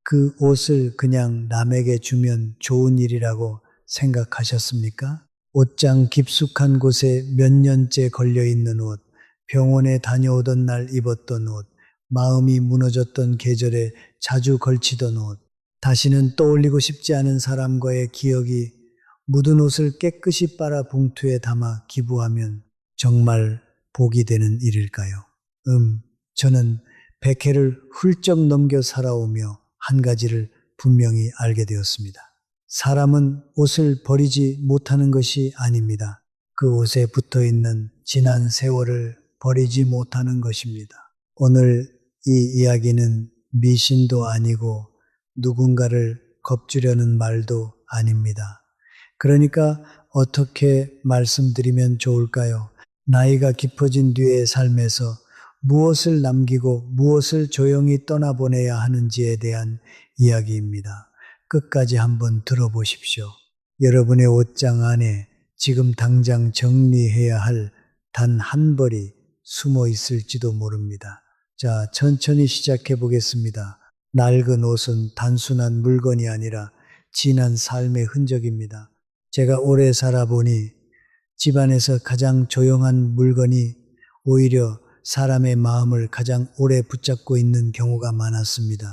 그 옷을 그냥 남에게 주면 좋은 일이라고 생각하셨습니까? 옷장 깊숙한 곳에 몇 년째 걸려있는 옷, 병원에 다녀오던 날 입었던 옷, 마음이 무너졌던 계절에 자주 걸치던 옷, 다시는 떠올리고 싶지 않은 사람과의 기억이 묻은 옷을 깨끗이 빨아 봉투에 담아 기부하면 정말 복이 되는 일일까요? 저는 100회를 훌쩍 넘겨 살아오며 한 가지를 분명히 알게 되었습니다. 사람은 옷을 버리지 못하는 것이 아닙니다. 그 옷에 붙어 있는 지난 세월을 버리지 못하는 것입니다. 오늘 이 이야기는 미신도 아니고 누군가를 겁주려는 말도 아닙니다. 그러니까 어떻게 말씀드리면 좋을까요? 나이가 깊어진 뒤의 삶에서 무엇을 남기고 무엇을 조용히 떠나보내야 하는지에 대한 이야기입니다. 끝까지 한번 들어보십시오. 여러분의 옷장 안에 지금 당장 정리해야 할 단 한 벌이 숨어 있을지도 모릅니다. 자, 천천히 시작해 보겠습니다. 낡은 옷은 단순한 물건이 아니라 지난 삶의 흔적입니다. 제가 오래 살아보니 집안에서 가장 조용한 물건이 오히려 사람의 마음을 가장 오래 붙잡고 있는 경우가 많았습니다.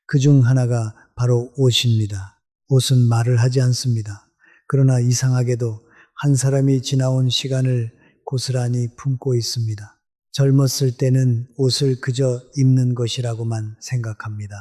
그중 하나가 바로 옷입니다. 옷은 말을 하지 않습니다. 그러나 이상하게도 한 사람이 지나온 시간을 고스란히 품고 있습니다. 젊었을 때는 옷을 그저 입는 것이라고만 생각합니다.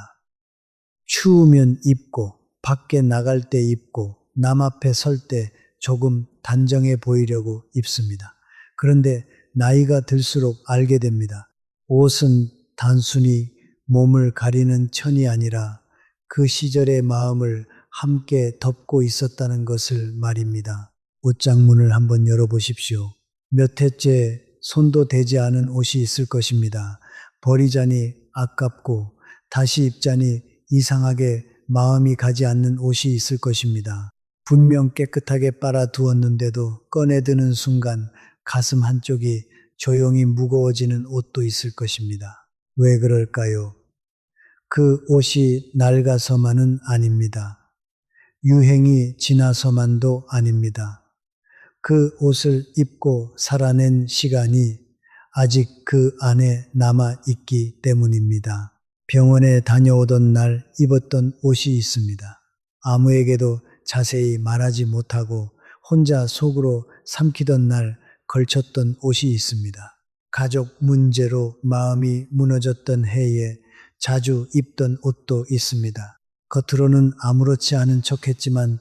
추우면 입고, 밖에 나갈 때 입고, 남 앞에 설 때 조금 단정해 보이려고 입습니다. 그런데 나이가 들수록 알게 됩니다. 옷은 단순히 몸을 가리는 천이 아니라 그 시절의 마음을 함께 덮고 있었다는 것을 말입니다. 옷장 문을 한번 열어보십시오. 몇 해째 손도 대지 않은 옷이 있을 것입니다. 버리자니 아깝고 다시 입자니 이상하게 마음이 가지 않는 옷이 있을 것입니다. 분명 깨끗하게 빨아두었는데도 꺼내드는 순간 가슴 한쪽이 조용히 무거워지는 옷도 있을 것입니다. 왜 그럴까요? 그 옷이 낡아서만은 아닙니다. 유행이 지나서만도 아닙니다. 그 옷을 입고 살아낸 시간이 아직 그 안에 남아 있기 때문입니다. 병원에 다녀오던 날 입었던 옷이 있습니다. 아무에게도 자세히 말하지 못하고 혼자 속으로 삼키던 날 걸쳤던 옷이 있습니다. 가족 문제로 마음이 무너졌던 해에 자주 입던 옷도 있습니다. 겉으로는 아무렇지 않은 척했지만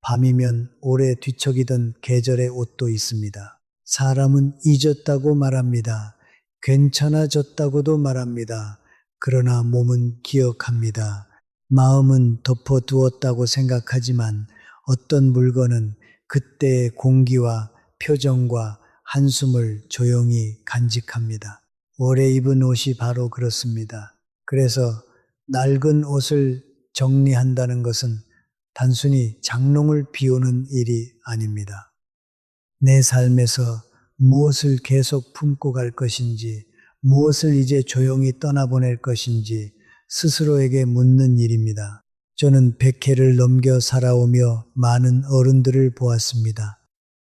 밤이면 오래 뒤척이던 계절의 옷도 있습니다. 사람은 잊었다고 말합니다. 괜찮아졌다고도 말합니다. 그러나 몸은 기억합니다. 마음은 덮어두었다고 생각하지만 어떤 물건은 그때의 공기와 표정과 한숨을 조용히 간직합니다. 오래 입은 옷이 바로 그렇습니다. 그래서 낡은 옷을 정리한다는 것은 단순히 장롱을 비우는 일이 아닙니다. 내 삶에서 무엇을 계속 품고 갈 것인지, 무엇을 이제 조용히 떠나보낼 것인지 스스로에게 묻는 일입니다. 저는 100회를 넘겨 살아오며 많은 어른들을 보았습니다.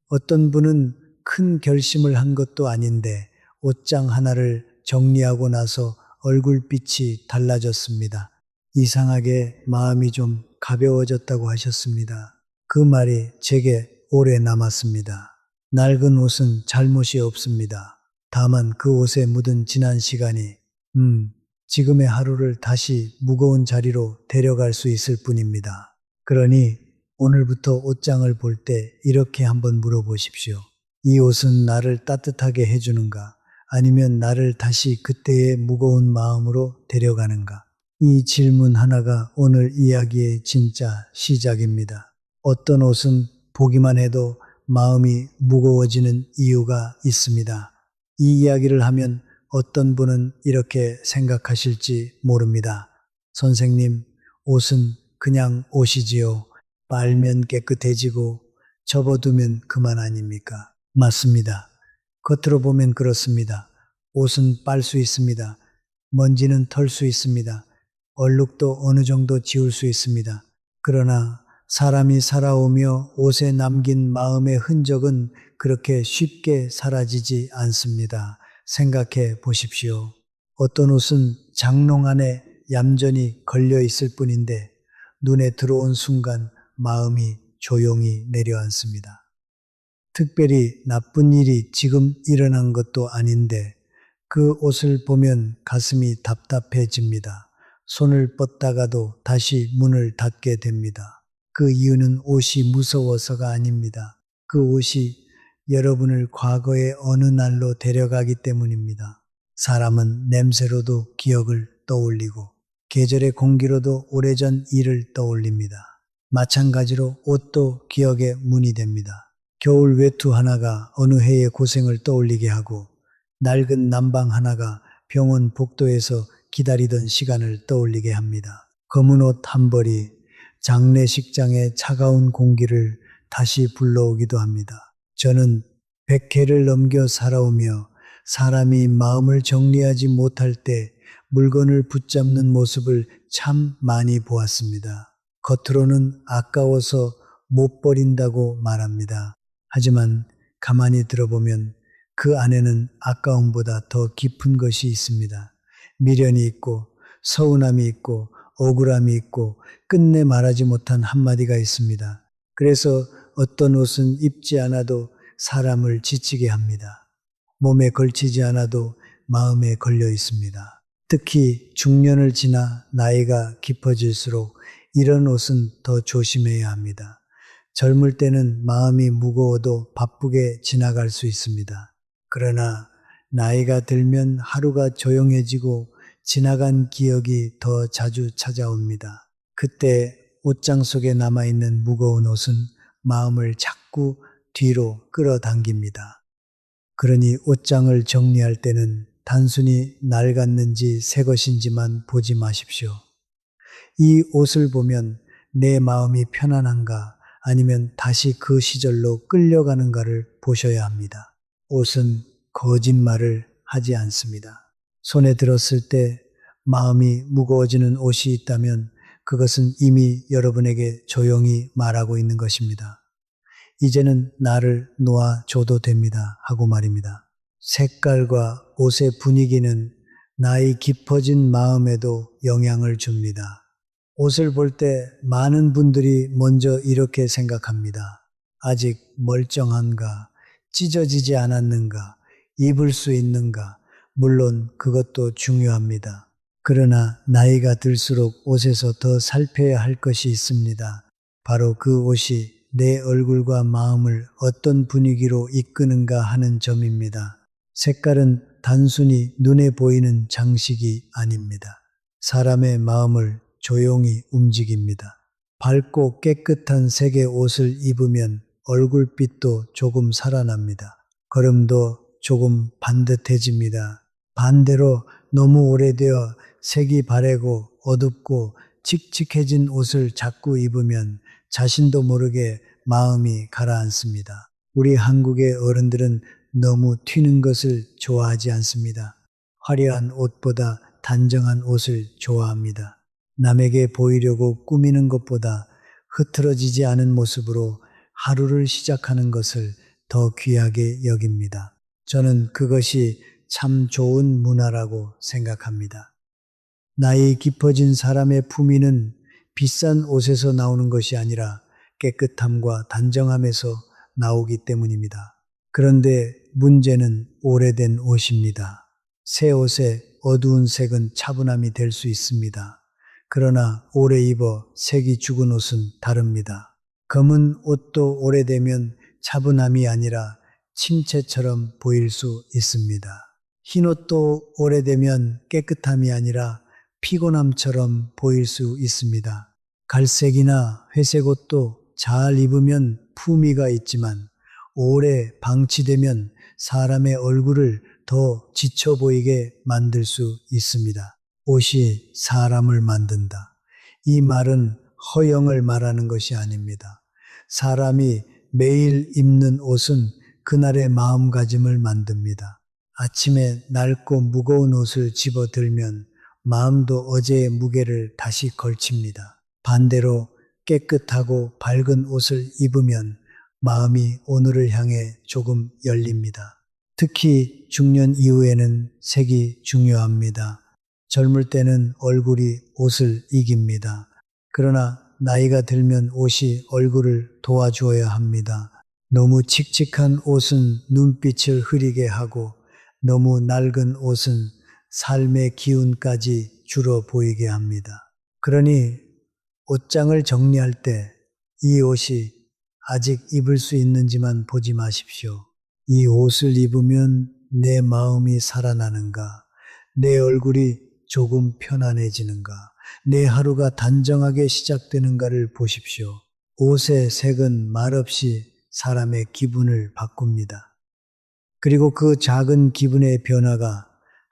어떤 분은 큰 결심을 한 것도 아닌데 옷장 하나를 정리하고 나서 얼굴빛이 달라졌습니다. 이상하게 마음이 좀 가벼워졌다고 하셨습니다. 그 말이 제게 오래 남았습니다. 낡은 옷은 잘못이 없습니다. 다만 그 옷에 묻은 지난 시간이 지금의 하루를 다시 무거운 자리로 데려갈 수 있을 뿐입니다. 그러니 오늘부터 옷장을 볼 때 이렇게 한번 물어보십시오. 이 옷은 나를 따뜻하게 해주는가? 아니면 나를 다시 그때의 무거운 마음으로 데려가는가? 이 질문 하나가 오늘 이야기의 진짜 시작입니다. 어떤 옷은 보기만 해도 마음이 무거워지는 이유가 있습니다. 이 이야기를 하면 어떤 분은 이렇게 생각하실지 모릅니다. 선생님, 옷은 그냥 옷이지요. 빨면 깨끗해지고 접어두면 그만 아닙니까? 맞습니다. 겉으로 보면 그렇습니다. 옷은 빨 수 있습니다. 먼지는 털 수 있습니다. 얼룩도 어느 정도 지울 수 있습니다. 그러나 사람이 살아오며 옷에 남긴 마음의 흔적은 그렇게 쉽게 사라지지 않습니다. 생각해 보십시오. 어떤 옷은 장롱 안에 얌전히 걸려 있을 뿐인데 눈에 들어온 순간 마음이 조용히 내려앉습니다. 특별히 나쁜 일이 지금 일어난 것도 아닌데 그 옷을 보면 가슴이 답답해집니다. 손을 뻗다가도 다시 문을 닫게 됩니다. 그 이유는 옷이 무서워서가 아닙니다. 그 옷이 여러분을 과거의 어느 날로 데려가기 때문입니다. 사람은 냄새로도 기억을 떠올리고 계절의 공기로도 오래전 일을 떠올립니다. 마찬가지로 옷도 기억의 문이 됩니다. 겨울 외투 하나가 어느 해의 고생을 떠올리게 하고 낡은 난방 하나가 병원 복도에서 기다리던 시간을 떠올리게 합니다. 검은 옷 한 벌이 장례식장의 차가운 공기를 다시 불러오기도 합니다. 저는 100회를 넘겨 살아오며 사람이 마음을 정리하지 못할 때 물건을 붙잡는 모습을 참 많이 보았습니다. 겉으로는 아까워서 못 버린다고 말합니다. 하지만 가만히 들어보면 그 안에는 아까움보다 더 깊은 것이 있습니다. 미련이 있고 서운함이 있고 억울함이 있고 끝내 말하지 못한 한마디가 있습니다. 그래서 어떤 옷은 입지 않아도 사람을 지치게 합니다. 몸에 걸치지 않아도 마음에 걸려 있습니다. 특히 중년을 지나 나이가 깊어질수록 이런 옷은 더 조심해야 합니다. 젊을 때는 마음이 무거워도 바쁘게 지나갈 수 있습니다. 그러나 나이가 들면 하루가 조용해지고 지나간 기억이 더 자주 찾아옵니다. 그때 옷장 속에 남아있는 무거운 옷은 마음을 자꾸 뒤로 끌어당깁니다. 그러니 옷장을 정리할 때는 단순히 낡았는지 새 것인지만 보지 마십시오. 이 옷을 보면 내 마음이 편안한가 아니면 다시 그 시절로 끌려가는가를 보셔야 합니다. 옷은 거짓말을 하지 않습니다. 손에 들었을 때 마음이 무거워지는 옷이 있다면 그것은 이미 여러분에게 조용히 말하고 있는 것입니다. 이제는 나를 놓아줘도 됩니다 하고 말입니다. 색깔과 옷의 분위기는 나이 깊어진 마음에도 영향을 줍니다. 옷을 볼 때 많은 분들이 먼저 이렇게 생각합니다. 아직 멀쩡한가? 찢어지지 않았는가? 입을 수 있는가? 물론 그것도 중요합니다. 그러나 나이가 들수록 옷에서 더 살펴야 할 것이 있습니다. 바로 그 옷이 내 얼굴과 마음을 어떤 분위기로 이끄는가 하는 점입니다. 색깔은 단순히 눈에 보이는 장식이 아닙니다. 사람의 마음을 조용히 움직입니다. 밝고 깨끗한 색의 옷을 입으면 얼굴빛도 조금 살아납니다. 걸음도 조금 반듯해집니다. 반대로 너무 오래되어 색이 바래고 어둡고 칙칙해진 옷을 자꾸 입으면 자신도 모르게 마음이 가라앉습니다. 우리 한국의 어른들은 너무 튀는 것을 좋아하지 않습니다. 화려한 옷보다 단정한 옷을 좋아합니다. 남에게 보이려고 꾸미는 것보다 흐트러지지 않은 모습으로 하루를 시작하는 것을 더 귀하게 여깁니다. 저는 그것이 참 좋은 문화라고 생각합니다. 나이 깊어진 사람의 품위는 비싼 옷에서 나오는 것이 아니라 깨끗함과 단정함에서 나오기 때문입니다. 그런데 문제는 오래된 옷입니다. 새 옷의 어두운 색은 차분함이 될 수 있습니다. 그러나 오래 입어 색이 죽은 옷은 다릅니다. 검은 옷도 오래되면 차분함이 아니라 침체처럼 보일 수 있습니다. 흰 옷도 오래되면 깨끗함이 아니라 피곤함처럼 보일 수 있습니다. 갈색이나 회색 옷도 잘 입으면 품위가 있지만 오래 방치되면 사람의 얼굴을 더 지쳐 보이게 만들 수 있습니다. 옷이 사람을 만든다. 이 말은 허영을 말하는 것이 아닙니다. 사람이 매일 입는 옷은 그날의 마음가짐을 만듭니다. 아침에 낡고 무거운 옷을 집어들면 마음도 어제의 무게를 다시 걸칩니다. 반대로 깨끗하고 밝은 옷을 입으면 마음이 오늘을 향해 조금 열립니다. 특히 중년 이후에는 색이 중요합니다. 젊을 때는 얼굴이 옷을 이깁니다. 그러나 나이가 들면 옷이 얼굴을 도와주어야 합니다. 너무 칙칙한 옷은 눈빛을 흐리게 하고 너무 낡은 옷은 삶의 기운까지 줄어 보이게 합니다. 그러니 옷장을 정리할 때 이 옷이 아직 입을 수 있는지만 보지 마십시오. 이 옷을 입으면 내 마음이 살아나는가? 내 얼굴이 조금 편안해지는가? 내 하루가 단정하게 시작되는가를 보십시오. 옷의 색은 말없이 사람의 기분을 바꿉니다. 그리고 그 작은 기분의 변화가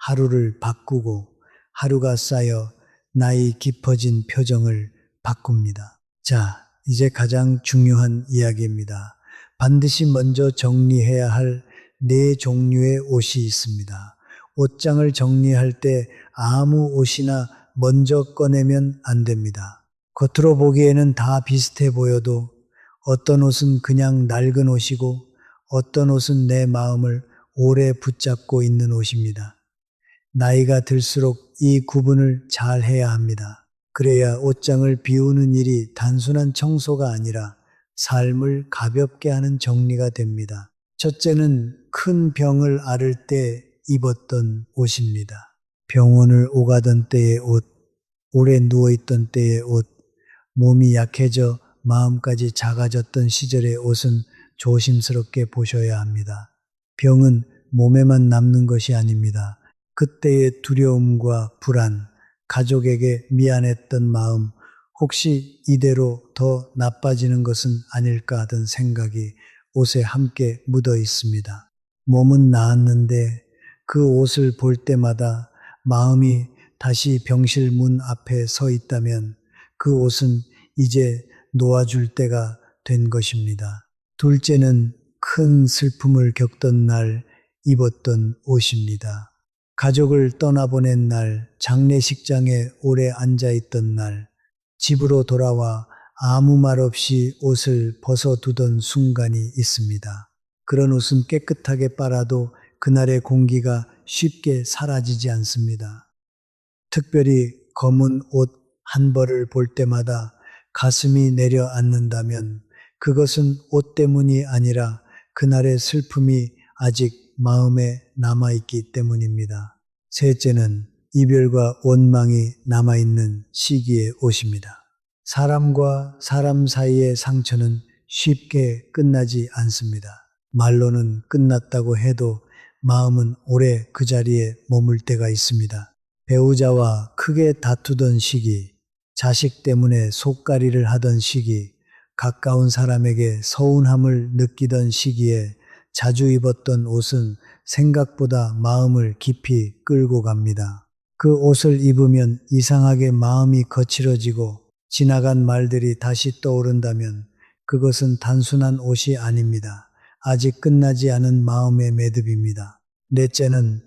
하루를 바꾸고 하루가 쌓여 나이 깊어진 표정을 바꿉니다. 자, 이제 가장 중요한 이야기입니다. 반드시 먼저 정리해야 할 네 종류의 옷이 있습니다. 옷장을 정리할 때 아무 옷이나 먼저 꺼내면 안 됩니다. 겉으로 보기에는 다 비슷해 보여도 어떤 옷은 그냥 낡은 옷이고 어떤 옷은 내 마음을 오래 붙잡고 있는 옷입니다. 나이가 들수록 이 구분을 잘 해야 합니다. 그래야 옷장을 비우는 일이 단순한 청소가 아니라 삶을 가볍게 하는 정리가 됩니다. 첫째는 큰 병을 앓을 때 입었던 옷입니다. 병원을 오가던 때의 옷, 오래 누워있던 때의 옷, 몸이 약해져 마음까지 작아졌던 시절의 옷은 조심스럽게 보셔야 합니다. 병은 몸에만 남는 것이 아닙니다. 그때의 두려움과 불안, 가족에게 미안했던 마음, 혹시 이대로 더 나빠지는 것은 아닐까 하던 생각이 옷에 함께 묻어 있습니다. 몸은 나았는데 그 옷을 볼 때마다 마음이 다시 병실 문 앞에 서 있다면 그 옷은 이제 놓아줄 때가 된 것입니다. 둘째는 큰 슬픔을 겪던 날 입었던 옷입니다. 가족을 떠나보낸 날, 장례식장에 오래 앉아있던 날, 집으로 돌아와 아무 말 없이 옷을 벗어두던 순간이 있습니다. 그런 옷은 깨끗하게 빨아도 그날의 공기가 쉽게 사라지지 않습니다. 특별히 검은 옷 한 벌을 볼 때마다 가슴이 내려앉는다면 그것은 옷 때문이 아니라 그날의 슬픔이 아직 마음에 남아있기 때문입니다. 셋째는 이별과 원망이 남아있는 시기의 옷입니다. 사람과 사람 사이의 상처는 쉽게 끝나지 않습니다. 말로는 끝났다고 해도 마음은 오래 그 자리에 머물 때가 있습니다. 배우자와 크게 다투던 시기, 자식 때문에 속가리를 하던 시기, 가까운 사람에게 서운함을 느끼던 시기에 자주 입었던 옷은 생각보다 마음을 깊이 끌고 갑니다. 그 옷을 입으면 이상하게 마음이 거칠어지고 지나간 말들이 다시 떠오른다면 그것은 단순한 옷이 아닙니다. 아직 끝나지 않은 마음의 매듭입니다. 넷째는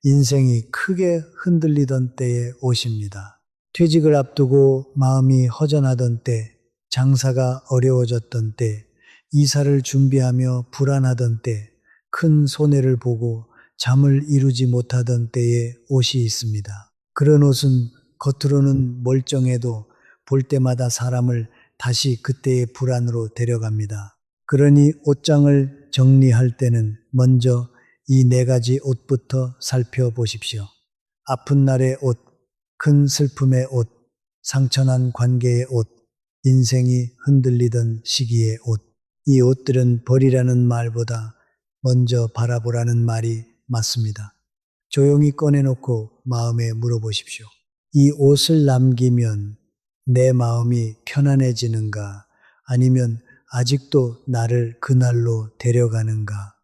인생이 크게 흔들리던 때의 옷입니다. 퇴직을 앞두고 마음이 허전하던 때, 장사가 어려워졌던 때, 이사를 준비하며 불안하던 때, 큰 손해를 보고 잠을 이루지 못하던 때의 옷이 있습니다. 그런 옷은 겉으로는 멀쩡해도 볼 때마다 사람을 다시 그때의 불안으로 데려갑니다. 그러니 옷장을 정리할 때는 먼저 이 네 가지 옷부터 살펴보십시오. 아픈 날의 옷, 큰 슬픔의 옷, 상처난 관계의 옷, 인생이 흔들리던 시기의 옷. 이 옷들은 버리라는 말보다 먼저 바라보라는 말이 맞습니다. 조용히 꺼내놓고 마음에 물어보십시오. 이 옷을 남기면 내 마음이 편안해지는가? 아니면 아직도 나를 그날로 데려가는가?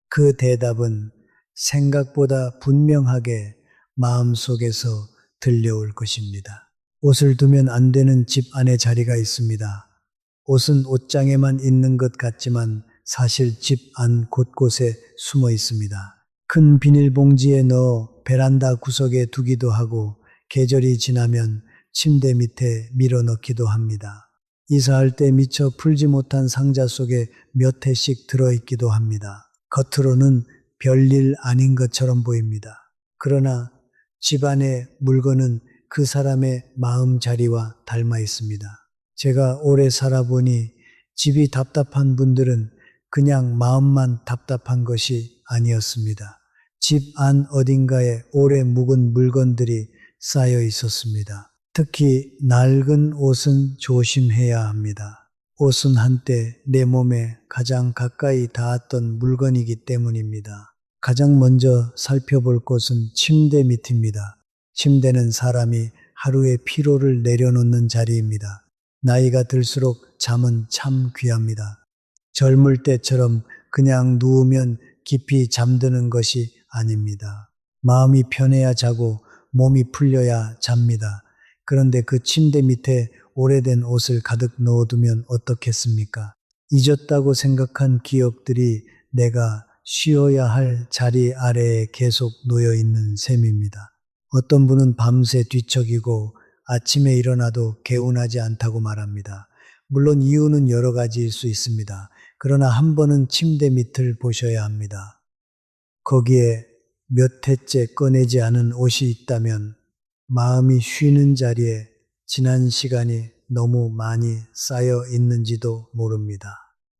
그 대답은 생각보다 분명하게 마음속에서 들려올 것입니다. 옷을 두면 안 되는 집 안에 자리가 있습니다. 옷은 옷장에만 있는 것 같지만 사실 집 안 곳곳에 숨어 있습니다. 큰 비닐봉지에 넣어 베란다 구석에 두기도 하고 계절이 지나면 침대 밑에 밀어넣기도 합니다. 이사할 때 미처 풀지 못한 상자 속에 몇 해씩 들어있기도 합니다. 겉으로는 별일 아닌 것처럼 보입니다. 그러나 집안의 물건은 그 사람의 마음자리와 닮아 있습니다. 제가 오래 살아보니 집이 답답한 분들은 그냥 마음만 답답한 것이 아니었습니다. 집 안 어딘가에 오래 묵은 물건들이 쌓여 있었습니다. 특히 낡은 옷은 조심해야 합니다. 옷은 한때 내 몸에 가장 가까이 닿았던 물건이기 때문입니다. 가장 먼저 살펴볼 곳은 침대 밑입니다. 침대는 사람이 하루의 피로를 내려놓는 자리입니다. 나이가 들수록 잠은 참 귀합니다. 젊을 때처럼 그냥 누우면 깊이 잠드는 것이 아닙니다. 마음이 편해야 자고 몸이 풀려야 잡니다. 그런데 그 침대 밑에 오래된 옷을 가득 넣어두면 어떻겠습니까? 잊었다고 생각한 기억들이 내가 쉬어야 할 자리 아래에 계속 놓여 있는 셈입니다. 어떤 분은 밤새 뒤척이고 아침에 일어나도 개운하지 않다고 말합니다. 물론 이유는 여러 가지일 수 있습니다. 그러나 한 번은 침대 밑을 보셔야 합니다. 거기에 몇 해째 꺼내지 않은 옷이 있다면 마음이 쉬는 자리에 지난 시간이 너무 많이 쌓여 있는지도 모릅니다.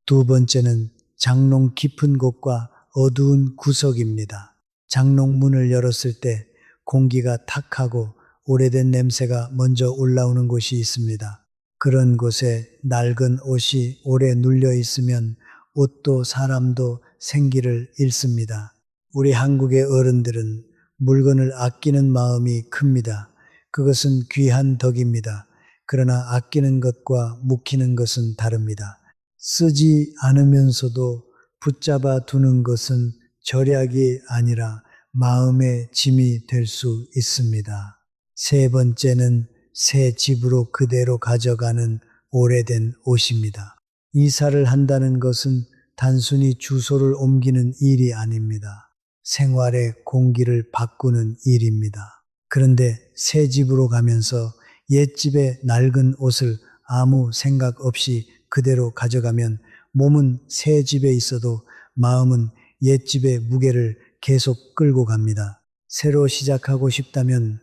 두 번째는 장롱 깊은 곳과 어두운 구석입니다. 장롱 문을 열었을 때 공기가 탁하고 오래된 냄새가 먼저 올라오는 곳이 있습니다. 그런 곳에 낡은 옷이 오래 눌려 있으면 옷도 사람도 생기를 잃습니다. 우리 한국의 어른들은 물건을 아끼는 마음이 큽니다. 그것은 귀한 덕입니다. 그러나 아끼는 것과 묵히는 것은 다릅니다. 쓰지 않으면서도 붙잡아 두는 것은 절약이 아니라 마음의 짐이 될 수 있습니다. 세 번째는 새 집으로 그대로 가져가는 오래된 옷입니다. 이사를 한다는 것은 단순히 주소를 옮기는 일이 아닙니다. 생활의 공기를 바꾸는 일입니다. 그런데 새 집으로 가면서 옛집의 낡은 옷을 아무 생각 없이 그대로 가져가면 몸은 새 집에 있어도 마음은 옛집의 무게를 계속 끌고 갑니다. 새로 시작하고 싶다면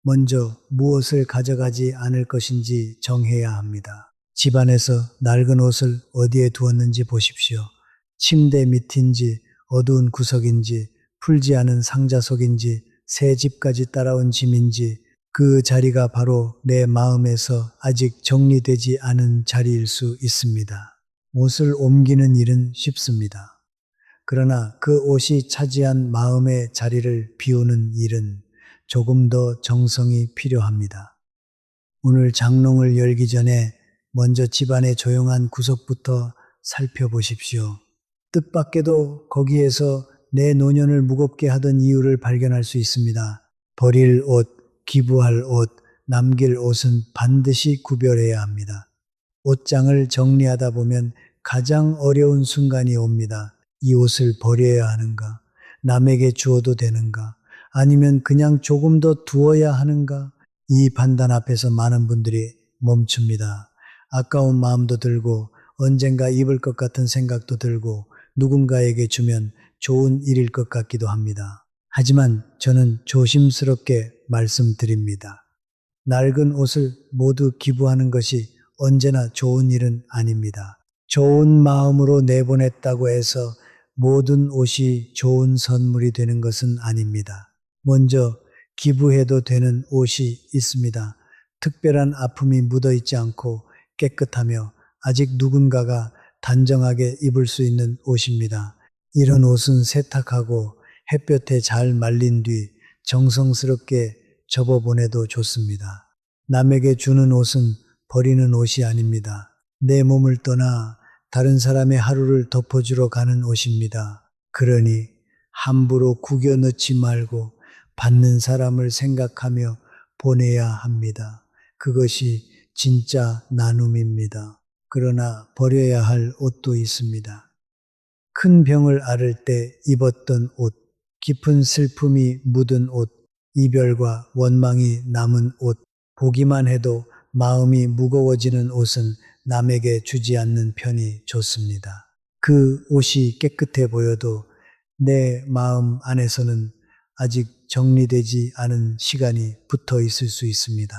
먼저 무엇을 가져가지 않을 것인지 정해야 합니다. 집안에서 낡은 옷을 어디에 두었는지 보십시오. 침대 밑인지 어두운 구석인지 풀지 않은 상자 속인지 새 집까지 따라온 짐인지 그 자리가 바로 내 마음에서 아직 정리되지 않은 자리일 수 있습니다. 옷을 옮기는 일은 쉽습니다. 그러나 그 옷이 차지한 마음의 자리를 비우는 일은 조금 더 정성이 필요합니다. 오늘 장롱을 열기 전에 먼저 집안의 조용한 구석부터 살펴보십시오. 뜻밖에도 거기에서 내 노년을 무겁게 하던 이유를 발견할 수 있습니다. 버릴 옷, 기부할 옷, 남길 옷은 반드시 구별해야 합니다. 옷장을 정리하다 보면 가장 어려운 순간이 옵니다. 이 옷을 버려야 하는가? 남에게 주어도 되는가? 아니면 그냥 조금 더 두어야 하는가? 이 판단 앞에서 많은 분들이 멈춥니다. 아까운 마음도 들고 언젠가 입을 것 같은 생각도 들고 누군가에게 주면 좋은 일일 것 같기도 합니다. 하지만 저는 조심스럽게 말씀드립니다. 낡은 옷을 모두 기부하는 것이 언제나 좋은 일은 아닙니다. 좋은 마음으로 내보냈다고 해서 모든 옷이 좋은 선물이 되는 것은 아닙니다. 먼저 기부해도 되는 옷이 있습니다. 특별한 아픔이 묻어있지 않고 깨끗하며 아직 누군가가 단정하게 입을 수 있는 옷입니다. 이런 옷은 세탁하고 햇볕에 잘 말린 뒤 정성스럽게 접어보내도 좋습니다. 남에게 주는 옷은 버리는 옷이 아닙니다. 내 몸을 떠나 다른 사람의 하루를 덮어주러 가는 옷입니다. 그러니 함부로 구겨 넣지 말고 받는 사람을 생각하며 보내야 합니다. 그것이 진짜 나눔입니다. 그러나 버려야 할 옷도 있습니다. 큰 병을 앓을 때 입었던 옷, 깊은 슬픔이 묻은 옷, 이별과 원망이 남은 옷, 보기만 해도 마음이 무거워지는 옷은 남에게 주지 않는 편이 좋습니다. 그 옷이 깨끗해 보여도 내 마음 안에서는 아직 정리되지 않은 시간이 붙어 있을 수 있습니다.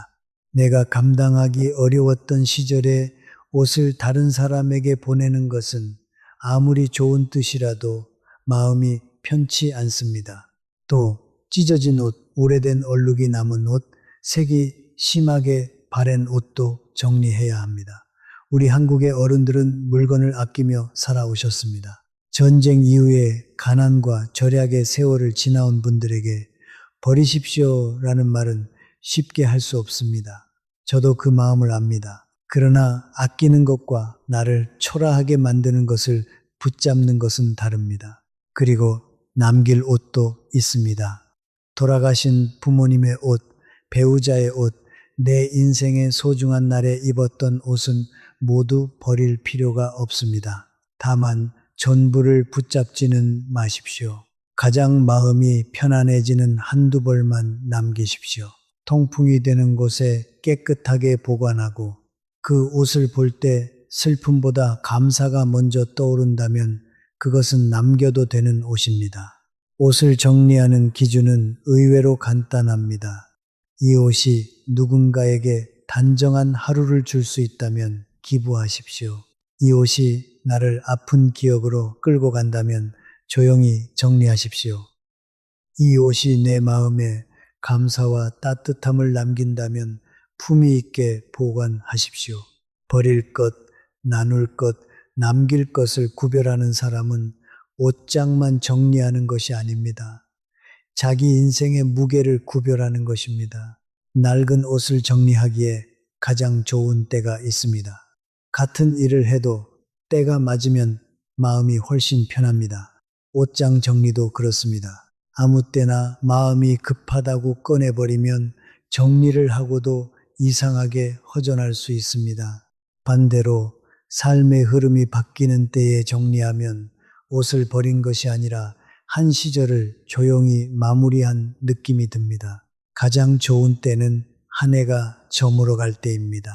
내가 감당하기 어려웠던 시절에 옷을 다른 사람에게 보내는 것은 아무리 좋은 뜻이라도 마음이 편치 않습니다. 또 찢어진 옷, 오래된 얼룩이 남은 옷, 색이 심하게 바랜 옷도 정리해야 합니다. 우리 한국의 어른들은 물건을 아끼며 살아오셨습니다. 전쟁 이후에 가난과 절약의 세월을 지나온 분들에게 버리십시오라는 말은 쉽게 할 수 없습니다. 저도 그 마음을 압니다. 그러나 아끼는 것과 나를 초라하게 만드는 것을 붙잡는 것은 다릅니다. 그리고 남길 옷도 있습니다. 돌아가신 부모님의 옷, 배우자의 옷, 내 인생의 소중한 날에 입었던 옷은 모두 버릴 필요가 없습니다. 다만 전부를 붙잡지는 마십시오. 가장 마음이 편안해지는 한두 벌만 남기십시오. 통풍이 되는 곳에 깨끗하게 보관하고 그 옷을 볼 때 슬픔보다 감사가 먼저 떠오른다면 그것은 남겨도 되는 옷입니다. 옷을 정리하는 기준은 의외로 간단합니다. 이 옷이 누군가에게 단정한 하루를 줄 수 있다면 기부하십시오. 이 옷이 나를 아픈 기억으로 끌고 간다면 조용히 정리하십시오. 이 옷이 내 마음에 감사와 따뜻함을 남긴다면 품위 있게 보관하십시오. 버릴 것, 나눌 것, 남길 것을 구별하는 사람은 옷장만 정리하는 것이 아닙니다. 자기 인생의 무게를 구별하는 것입니다. 낡은 옷을 정리하기에 가장 좋은 때가 있습니다. 같은 일을 해도 때가 맞으면 마음이 훨씬 편합니다. 옷장 정리도 그렇습니다. 아무 때나 마음이 급하다고 꺼내버리면 정리를 하고도 이상하게 허전할 수 있습니다. 반대로 삶의 흐름이 바뀌는 때에 정리하면 옷을 버린 것이 아니라 한 시절을 조용히 마무리한 느낌이 듭니다. 가장 좋은 때는 한 해가 저물어 갈 때입니다.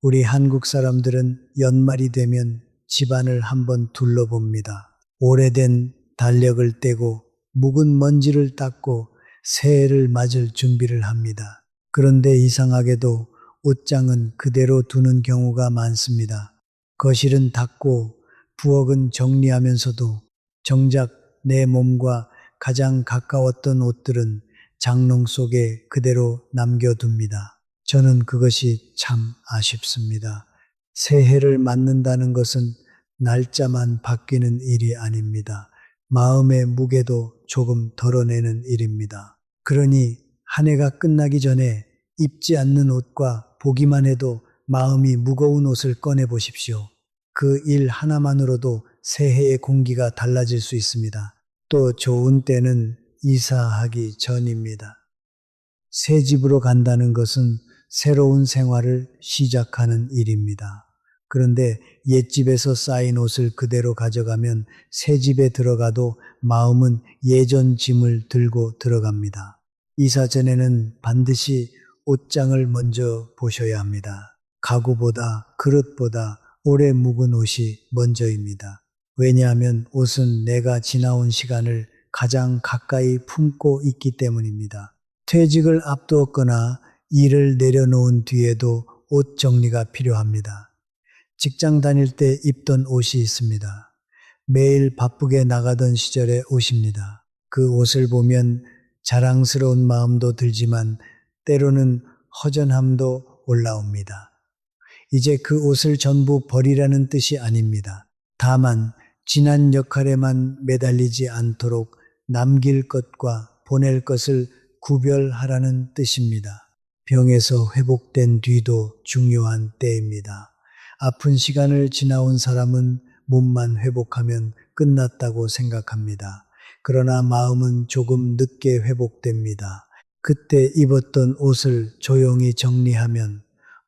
우리 한국 사람들은 연말이 되면 집안을 한번 둘러봅니다. 오래된 달력을 떼고 묵은 먼지를 닦고 새해를 맞을 준비를 합니다. 그런데 이상하게도 옷장은 그대로 두는 경우가 많습니다. 거실은 닦고 부엌은 정리하면서도 정작 내 몸과 가장 가까웠던 옷들은 장롱 속에 그대로 남겨둡니다. 저는 그것이 참 아쉽습니다. 새해를 맞는다는 것은 날짜만 바뀌는 일이 아닙니다. 마음의 무게도 조금 덜어내는 일입니다. 그러니 한 해가 끝나기 전에 입지 않는 옷과 보기만 해도 마음이 무거운 옷을 꺼내 보십시오. 그 일 하나만으로도 새해의 공기가 달라질 수 있습니다. 또 좋은 때는 이사하기 전입니다. 새 집으로 간다는 것은 새로운 생활을 시작하는 일입니다. 그런데 옛집에서 쌓인 옷을 그대로 가져가면 새 집에 들어가도 마음은 예전 짐을 들고 들어갑니다. 이사 전에는 반드시 옷장을 먼저 보셔야 합니다. 가구보다 그릇보다 오래 묵은 옷이 먼저입니다. 왜냐하면 옷은 내가 지나온 시간을 가장 가까이 품고 있기 때문입니다. 퇴직을 앞두었거나 일을 내려놓은 뒤에도 옷 정리가 필요합니다. 직장 다닐 때 입던 옷이 있습니다. 매일 바쁘게 나가던 시절의 옷입니다. 그 옷을 보면 자랑스러운 마음도 들지만 때로는 허전함도 올라옵니다. 이제 그 옷을 전부 버리라는 뜻이 아닙니다. 다만 지난 역할에만 매달리지 않도록 남길 것과 보낼 것을 구별하라는 뜻입니다. 병에서 회복된 뒤도 중요한 때입니다. 아픈 시간을 지나온 사람은 몸만 회복하면 끝났다고 생각합니다. 그러나 마음은 조금 늦게 회복됩니다. 그때 입었던 옷을 조용히 정리하면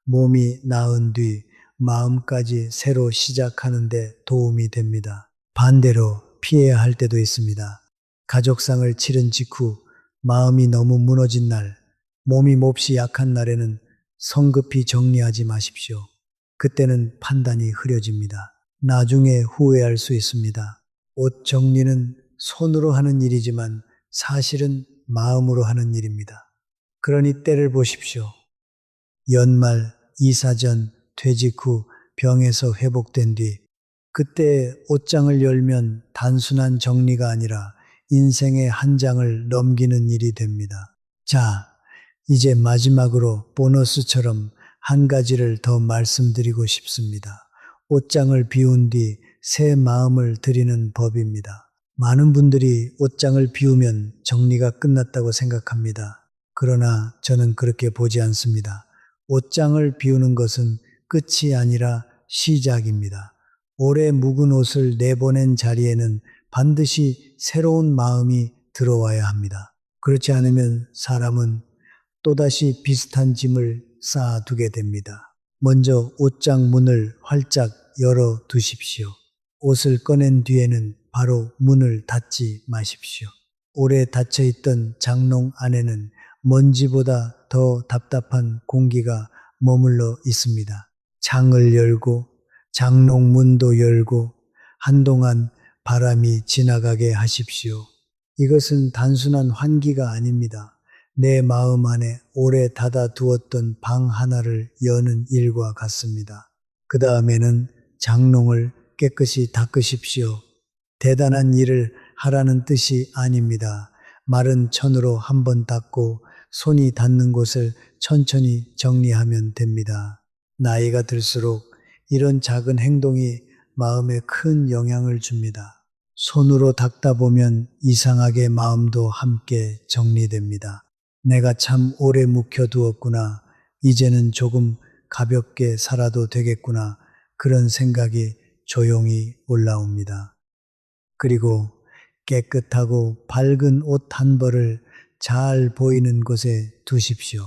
몸이 나은 뒤 마음까지 새로 시작하는 데 도움이 됩니다. 반대로 피해야 할 때도 있습니다. 가족상을 치른 직후 마음이 너무 무너진 날, 몸이 몹시 약한 날에는 성급히 정리하지 마십시오. 그때는 판단이 흐려집니다. 나중에 후회할 수 있습니다. 옷 정리는 손으로 하는 일이지만 사실은 마음으로 하는 일입니다. 그러니 때를 보십시오. 연말, 이사 전, 퇴직 후 병에서 회복된 뒤, 그때 옷장을 열면 단순한 정리가 아니라 인생의 한 장을 넘기는 일이 됩니다. 자, 이제 마지막으로 보너스처럼 한 가지를 더 말씀드리고 싶습니다. 옷장을 비운 뒤 새 마음을 드리는 법입니다. 많은 분들이 옷장을 비우면 정리가 끝났다고 생각합니다. 그러나 저는 그렇게 보지 않습니다. 옷장을 비우는 것은 끝이 아니라 시작입니다. 오래 묵은 옷을 내보낸 자리에는 반드시 새로운 마음이 들어와야 합니다. 그렇지 않으면 사람은 또다시 비슷한 짐을 쌓아두게 됩니다. 먼저 옷장 문을 활짝 열어 두십시오. 옷을 꺼낸 뒤에는 바로 문을 닫지 마십시오. 오래 닫혀있던 장롱 안에는 먼지보다 더 답답한 공기가 머물러 있습니다. 창을 열고 장롱 문도 열고 한동안 바람이 지나가게 하십시오. 이것은 단순한 환기가 아닙니다. 내 마음 안에 오래 닫아두었던 방 하나를 여는 일과 같습니다. 그 다음에는 장롱을 깨끗이 닦으십시오. 대단한 일을 하라는 뜻이 아닙니다. 마른 천으로 한번 닦고 손이 닿는 곳을 천천히 정리하면 됩니다. 나이가 들수록 이런 작은 행동이 마음에 큰 영향을 줍니다. 손으로 닦다 보면 이상하게 마음도 함께 정리됩니다. 내가 참 오래 묵혀두었구나. 이제는 조금 가볍게 살아도 되겠구나. 그런 생각이 조용히 올라옵니다. 그리고 깨끗하고 밝은 옷 한 벌을 잘 보이는 곳에 두십시오.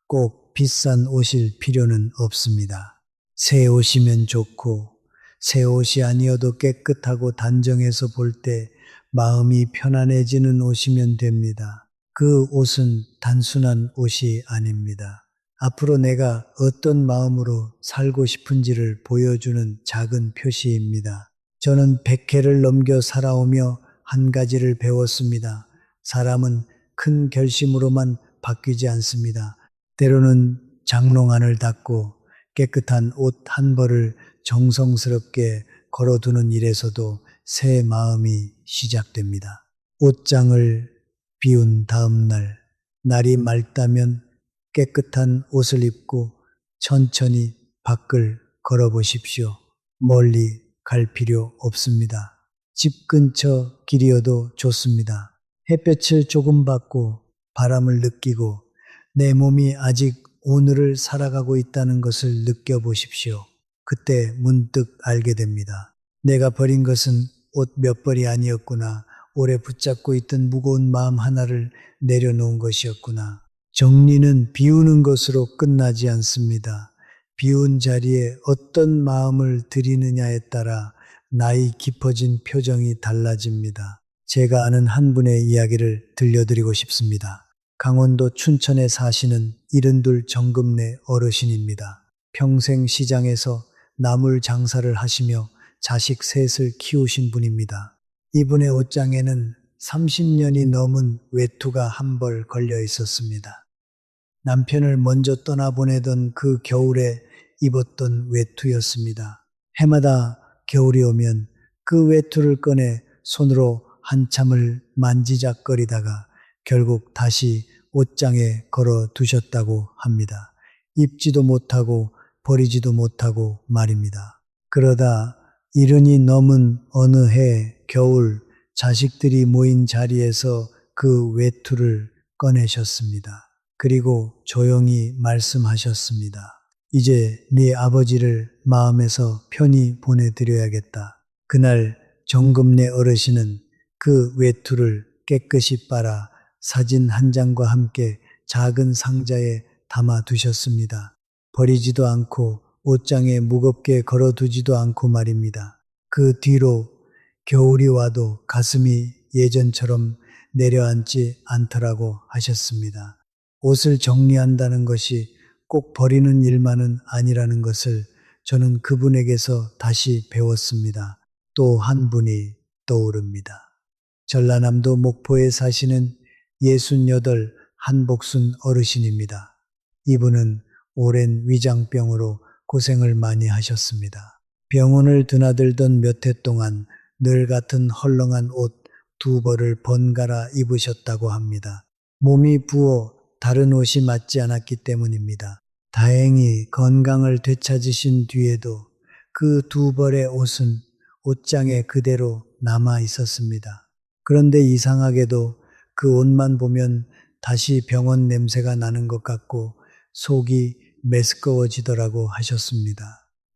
꼭 비싼 옷일 필요는 없습니다. 새 옷이면 좋고 새 옷이 아니어도 깨끗하고 단정해서 볼 때 마음이 편안해지는 옷이면 됩니다. 그 옷은 단순한 옷이 아닙니다. 앞으로 내가 어떤 마음으로 살고 싶은지를 보여주는 작은 표시입니다. 저는 100회를 넘겨 살아오며 한 가지를 배웠습니다. 사람은 큰 결심으로만 바뀌지 않습니다. 때로는 장롱 안을 닫고 깨끗한 옷 한 벌을 정성스럽게 걸어두는 일에서도 새 마음이 시작됩니다. 옷장을 비운 다음 날, 날이 맑다면 깨끗한 옷을 입고 천천히 밖을 걸어보십시오. 멀리 갈 필요 없습니다. 집 근처 길이어도 좋습니다. 햇볕을 조금 받고 바람을 느끼고 내 몸이 아직 오늘을 살아가고 있다는 것을 느껴보십시오. 그때 문득 알게 됩니다. 내가 버린 것은 옷 몇 벌이 아니었구나. 오래 붙잡고 있던 무거운 마음 하나를 내려놓은 것이었구나. 정리는 비우는 것으로 끝나지 않습니다. 비운 자리에 어떤 마음을 들이느냐에 따라 나이 깊어진 표정이 달라집니다. 제가 아는 한 분의 이야기를 들려드리고 싶습니다. 강원도 춘천에 사시는 72 정금네 어르신입니다. 평생 시장에서 나물 장사를 하시며 자식 셋을 키우신 분입니다. 이분의 옷장에는 30년이 넘은 외투가 한 벌 걸려 있었습니다. 남편을 먼저 떠나보내던 그 겨울에 입었던 외투였습니다. 해마다 겨울이 오면 그 외투를 꺼내 손으로 한참을 만지작거리다가 결국 다시 옷장에 걸어 두셨다고 합니다. 입지도 못하고 버리지도 못하고 말입니다. 그러다 70이 넘은 어느 해 겨울 자식들이 모인 자리에서 그 외투를 꺼내셨습니다. 그리고 조용히 말씀하셨습니다. 이제 네 아버지를 마음에서 편히 보내드려야겠다. 그날 정금네 어르신은 그 외투를 깨끗이 빨아 사진 한 장과 함께 작은 상자에 담아 두셨습니다. 버리지도 않고 옷장에 무겁게 걸어두지도 않고 말입니다. 그 뒤로 겨울이 와도 가슴이 예전처럼 내려앉지 않더라고 하셨습니다. 옷을 정리한다는 것이 꼭 버리는 일만은 아니라는 것을 저는 그분에게서 다시 배웠습니다. 또 한 분이 떠오릅니다. 전라남도 목포에 사시는 68 한복순 어르신입니다. 이분은 오랜 위장병으로 고생을 많이 하셨습니다. 병원을 드나들던 몇 해 동안 늘 같은 헐렁한 옷 2벌을 번갈아 입으셨다고 합니다. 몸이 부어 다른 옷이 맞지 않았기 때문입니다. 다행히 건강을 되찾으신 뒤에도 그 2벌의 옷은 옷장에 그대로 남아 있었습니다. 그런데 이상하게도 그 옷만 보면 다시 병원 냄새가 나는 것 같고 속이 메스꺼워지더라고 하셨습니다.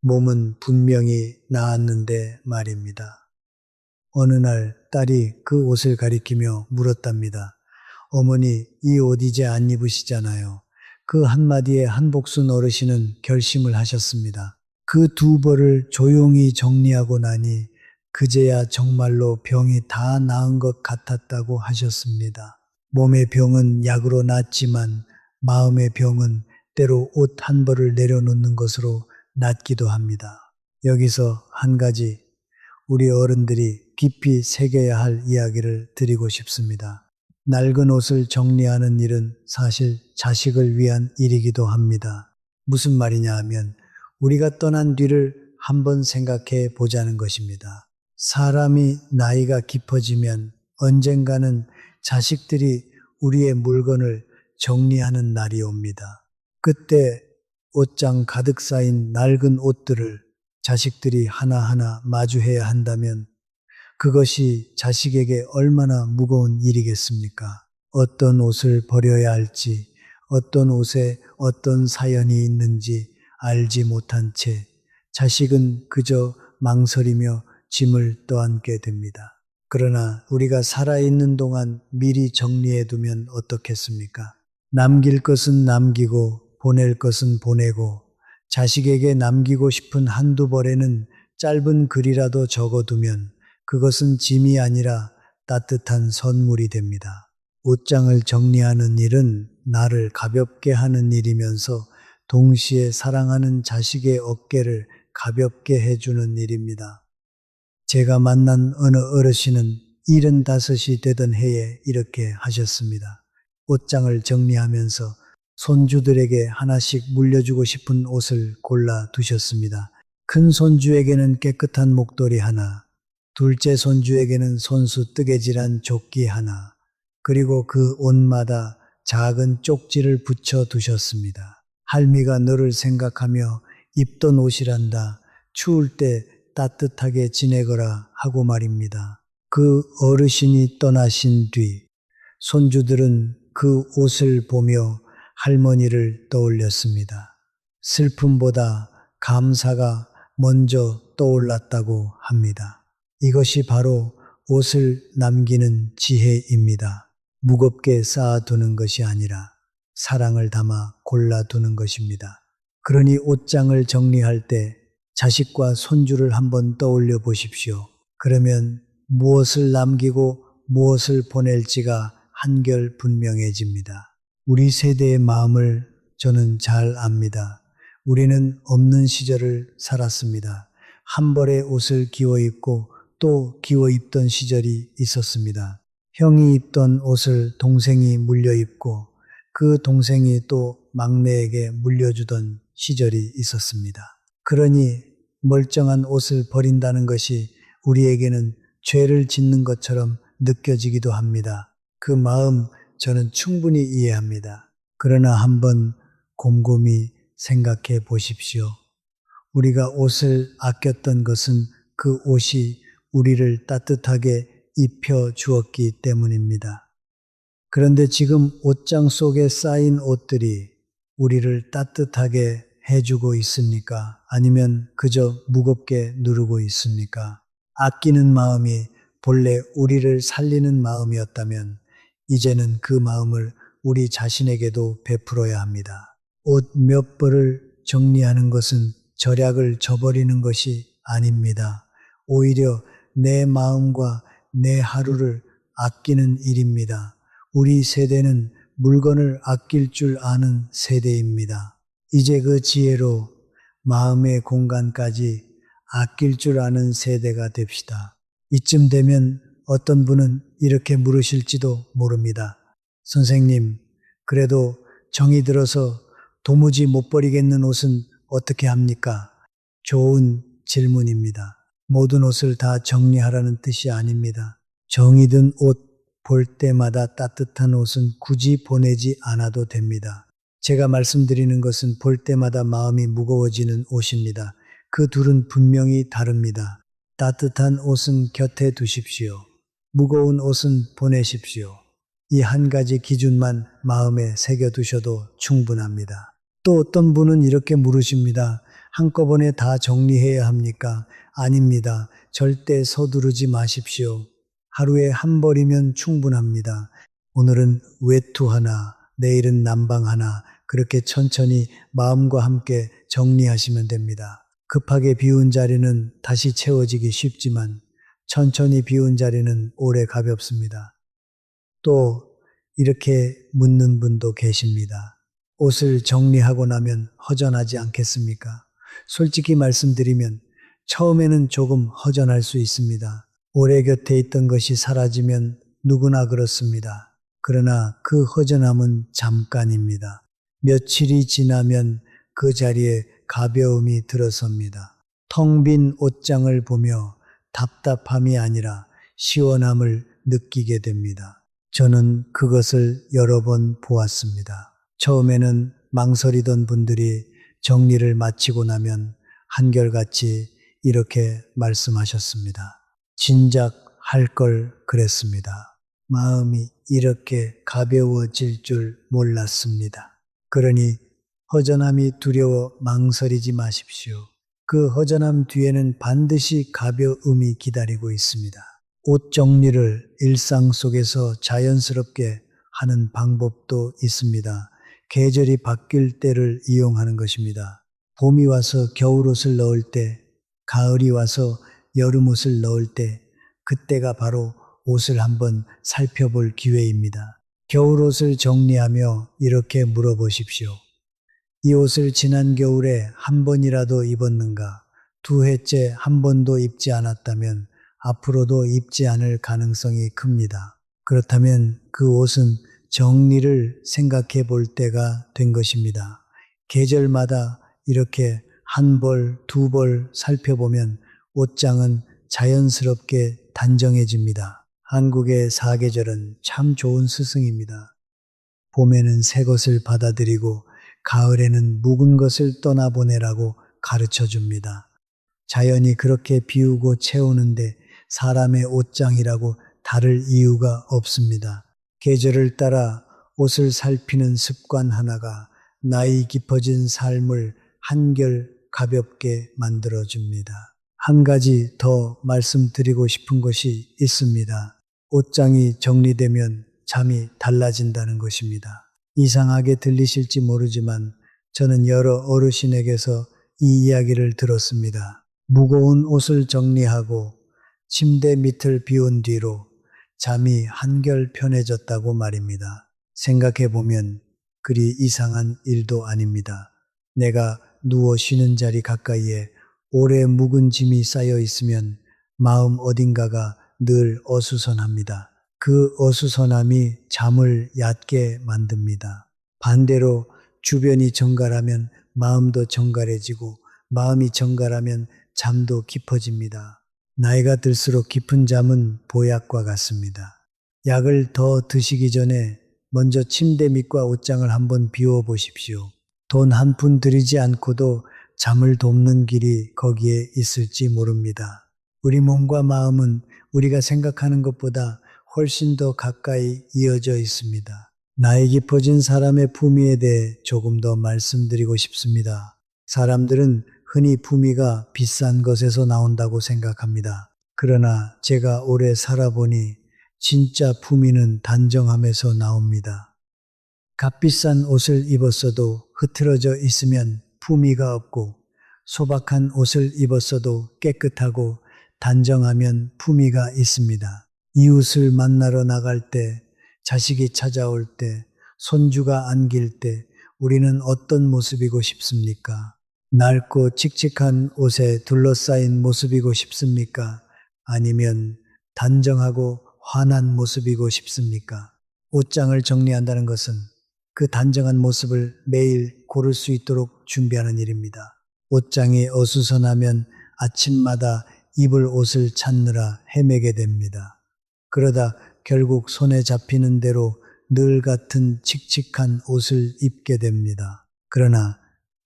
몸은 분명히 나았는데 말입니다. 어느 날 딸이 그 옷을 가리키며 물었답니다. 어머니, 이 옷 이제 안 입으시잖아요. 그 한마디에 한복순 어르신은 결심을 하셨습니다. 그 2벌을 조용히 정리하고 나니 그제야 정말로 병이 다 나은 것 같았다고 하셨습니다. 몸의 병은 약으로 낫지만 마음의 병은 때로 옷 한 벌을 내려놓는 것으로 낫기도 합니다. 여기서 한 가지 우리 어른들이 깊이 새겨야 할 이야기를 드리고 싶습니다. 낡은 옷을 정리하는 일은 사실 자식을 위한 일이기도 합니다. 무슨 말이냐 하면 우리가 떠난 뒤를 한번 생각해 보자는 것입니다. 사람이 나이가 깊어지면 언젠가는 자식들이 우리의 물건을 정리하는 날이 옵니다. 그때 옷장 가득 쌓인 낡은 옷들을 자식들이 하나하나 마주해야 한다면 그것이 자식에게 얼마나 무거운 일이겠습니까? 어떤 옷을 버려야 할지, 어떤 옷에 어떤 사연이 있는지 알지 못한 채 자식은 그저 망설이며 짐을 떠안게 됩니다. 그러나 우리가 살아있는 동안 미리 정리해두면 어떻겠습니까? 남길 것은 남기고 보낼 것은 보내고 자식에게 남기고 싶은 한두 벌에는 짧은 글이라도 적어두면 그것은 짐이 아니라 따뜻한 선물이 됩니다. 옷장을 정리하는 일은 나를 가볍게 하는 일이면서 동시에 사랑하는 자식의 어깨를 가볍게 해주는 일입니다. 제가 만난 어느 어르신은 75이 되던 해에 이렇게 하셨습니다. 옷장을 정리하면서 손주들에게 하나씩 물려주고 싶은 옷을 골라 두셨습니다. 큰 손주에게는 깨끗한 목도리 하나, 둘째 손주에게는 손수 뜨개질한 조끼 하나, 그리고 그 옷마다 작은 쪽지를 붙여 두셨습니다. 할미가 너를 생각하며 입던 옷이란다. 추울 때 따뜻하게 지내거라 하고 말입니다. 그 어르신이 떠나신 뒤 손주들은 그 옷을 보며 할머니를 떠올렸습니다. 슬픔보다 감사가 먼저 떠올랐다고 합니다. 이것이 바로 옷을 남기는 지혜입니다. 무겁게 쌓아두는 것이 아니라 사랑을 담아 골라두는 것입니다. 그러니 옷장을 정리할 때 자식과 손주를 한번 떠올려 보십시오. 그러면 무엇을 남기고 무엇을 보낼지가 한결 분명해집니다. 우리 세대의 마음을 저는 잘 압니다. 우리는 없는 시절을 살았습니다. 한 벌의 옷을 기워 입고 또 기워 입던 시절이 있었습니다. 형이 입던 옷을 동생이 물려 입고 그 동생이 또 막내에게 물려주던 시절이 있었습니다. 그러니 멀쩡한 옷을 버린다는 것이 우리에게는 죄를 짓는 것처럼 느껴지기도 합니다. 그 마음 저는 충분히 이해합니다. 그러나 한번 곰곰이 생각해 보십시오. 우리가 옷을 아꼈던 것은 그 옷이 우리를 따뜻하게 입혀 주었기 때문입니다. 그런데 지금 옷장 속에 쌓인 옷들이 우리를 따뜻하게 해주고 있습니까? 아니면 그저 무겁게 누르고 있습니까? 아끼는 마음이 본래 우리를 살리는 마음이었다면 이제는 그 마음을 우리 자신에게도 베풀어야 합니다. 옷 몇 벌을 정리하는 것은 절약을 저버리는 것이 아닙니다. 오히려 내 마음과 내 하루를 아끼는 일입니다. 우리 세대는 물건을 아낄 줄 아는 세대입니다. 이제 그 지혜로 마음의 공간까지 아낄 줄 아는 세대가 됩시다. 이쯤 되면 어떤 분은 이렇게 물으실지도 모릅니다. 선생님, 그래도 정이 들어서 도무지 못 버리겠는 옷은 어떻게 합니까? 좋은 질문입니다. 모든 옷을 다 정리하라는 뜻이 아닙니다. 정이 든 옷 볼 때마다 따뜻한 옷은 굳이 보내지 않아도 됩니다. 제가 말씀드리는 것은 볼 때마다 마음이 무거워지는 옷입니다. 그 둘은 분명히 다릅니다. 따뜻한 옷은 곁에 두십시오. 무거운 옷은 보내십시오. 이 한 가지 기준만 마음에 새겨두셔도 충분합니다. 또 어떤 분은 이렇게 물으십니다. 한꺼번에 다 정리해야 합니까? 아닙니다. 절대 서두르지 마십시오. 하루에 한 벌이면 충분합니다. 오늘은 외투 하나, 내일은 난방 하나, 그렇게 천천히 마음과 함께 정리하시면 됩니다. 급하게 비운 자리는 다시 채워지기 쉽지만 천천히 비운 자리는 오래 가볍습니다. 또 이렇게 묻는 분도 계십니다. 옷을 정리하고 나면 허전하지 않겠습니까? 솔직히 말씀드리면 처음에는 조금 허전할 수 있습니다. 오래 곁에 있던 것이 사라지면 누구나 그렇습니다. 그러나 그 허전함은 잠깐입니다. 며칠이 지나면 그 자리에 가벼움이 들어섭니다. 텅 빈 옷장을 보며 답답함이 아니라 시원함을 느끼게 됩니다. 저는 그것을 여러 번 보았습니다. 처음에는 망설이던 분들이 정리를 마치고 나면 한결같이 이렇게 말씀하셨습니다. 진작 할 걸 그랬습니다. 마음이 이렇게 가벼워질 줄 몰랐습니다. 그러니 허전함이 두려워 망설이지 마십시오. 그 허전함 뒤에는 반드시 가벼움이 기다리고 있습니다. 옷 정리를 일상 속에서 자연스럽게 하는 방법도 있습니다. 계절이 바뀔 때를 이용하는 것입니다. 봄이 와서 겨울옷을 넣을 때, 가을이 와서 여름옷을 넣을 때, 그때가 바로 옷을 한번 살펴볼 기회입니다. 겨울옷을 정리하며 이렇게 물어보십시오. 이 옷을 지난 겨울에 한 번이라도 입었는가? 두 해째 한 번도 입지 않았다면 앞으로도 입지 않을 가능성이 큽니다. 그렇다면 그 옷은 정리를 생각해 볼 때가 된 것입니다. 계절마다 이렇게 한 벌, 두 벌 살펴보면 옷장은 자연스럽게 단정해집니다. 한국의 사계절은 참 좋은 스승입니다. 봄에는 새 것을 받아들이고 가을에는 묵은 것을 떠나보내라고 가르쳐 줍니다. 자연이 그렇게 비우고 채우는데 사람의 옷장이라고 다를 이유가 없습니다. 계절을 따라 옷을 살피는 습관 하나가 나이 깊어진 삶을 한결 가볍게 만들어줍니다. 한 가지 더 말씀드리고 싶은 것이 있습니다. 옷장이 정리되면 잠이 달라진다는 것입니다. 이상하게 들리실지 모르지만 저는 여러 어르신에게서 이 이야기를 들었습니다. 무거운 옷을 정리하고 침대 밑을 비운 뒤로 잠이 한결 편해졌다고 말입니다. 생각해보면 그리 이상한 일도 아닙니다. 내가 누워 쉬는 자리 가까이에 오래 묵은 짐이 쌓여 있으면 마음 어딘가가 늘 어수선합니다. 그 어수선함이 잠을 얕게 만듭니다. 반대로 주변이 정갈하면 마음도 정갈해지고 마음이 정갈하면 잠도 깊어집니다. 나이가 들수록 깊은 잠은 보약과 같습니다. 약을 더 드시기 전에 먼저 침대 밑과 옷장을 한번 비워 보십시오. 돈 한 푼 들이지 않고도 잠을 돕는 길이 거기에 있을지 모릅니다. 우리 몸과 마음은 우리가 생각하는 것보다 훨씬 더 가까이 이어져 있습니다. 나이 깊어진 사람의 품위에 대해 조금 더 말씀드리고 싶습니다. 사람들은 흔히 품위가 비싼 것에서 나온다고 생각합니다. 그러나 제가 오래 살아보니 진짜 품위는 단정함에서 나옵니다. 값비싼 옷을 입었어도 흐트러져 있으면 품위가 없고 소박한 옷을 입었어도 깨끗하고 단정하면 품위가 있습니다. 이웃을 만나러 나갈 때, 자식이 찾아올 때, 손주가 안길 때 우리는 어떤 모습이고 싶습니까? 낡고 칙칙한 옷에 둘러싸인 모습이고 싶습니까? 아니면 단정하고 환한 모습이고 싶습니까? 옷장을 정리한다는 것은 그 단정한 모습을 매일 고를 수 있도록 준비하는 일입니다. 옷장이 어수선하면 아침마다 입을 옷을 찾느라 헤매게 됩니다. 그러다 결국 손에 잡히는 대로 늘 같은 칙칙한 옷을 입게 됩니다. 그러나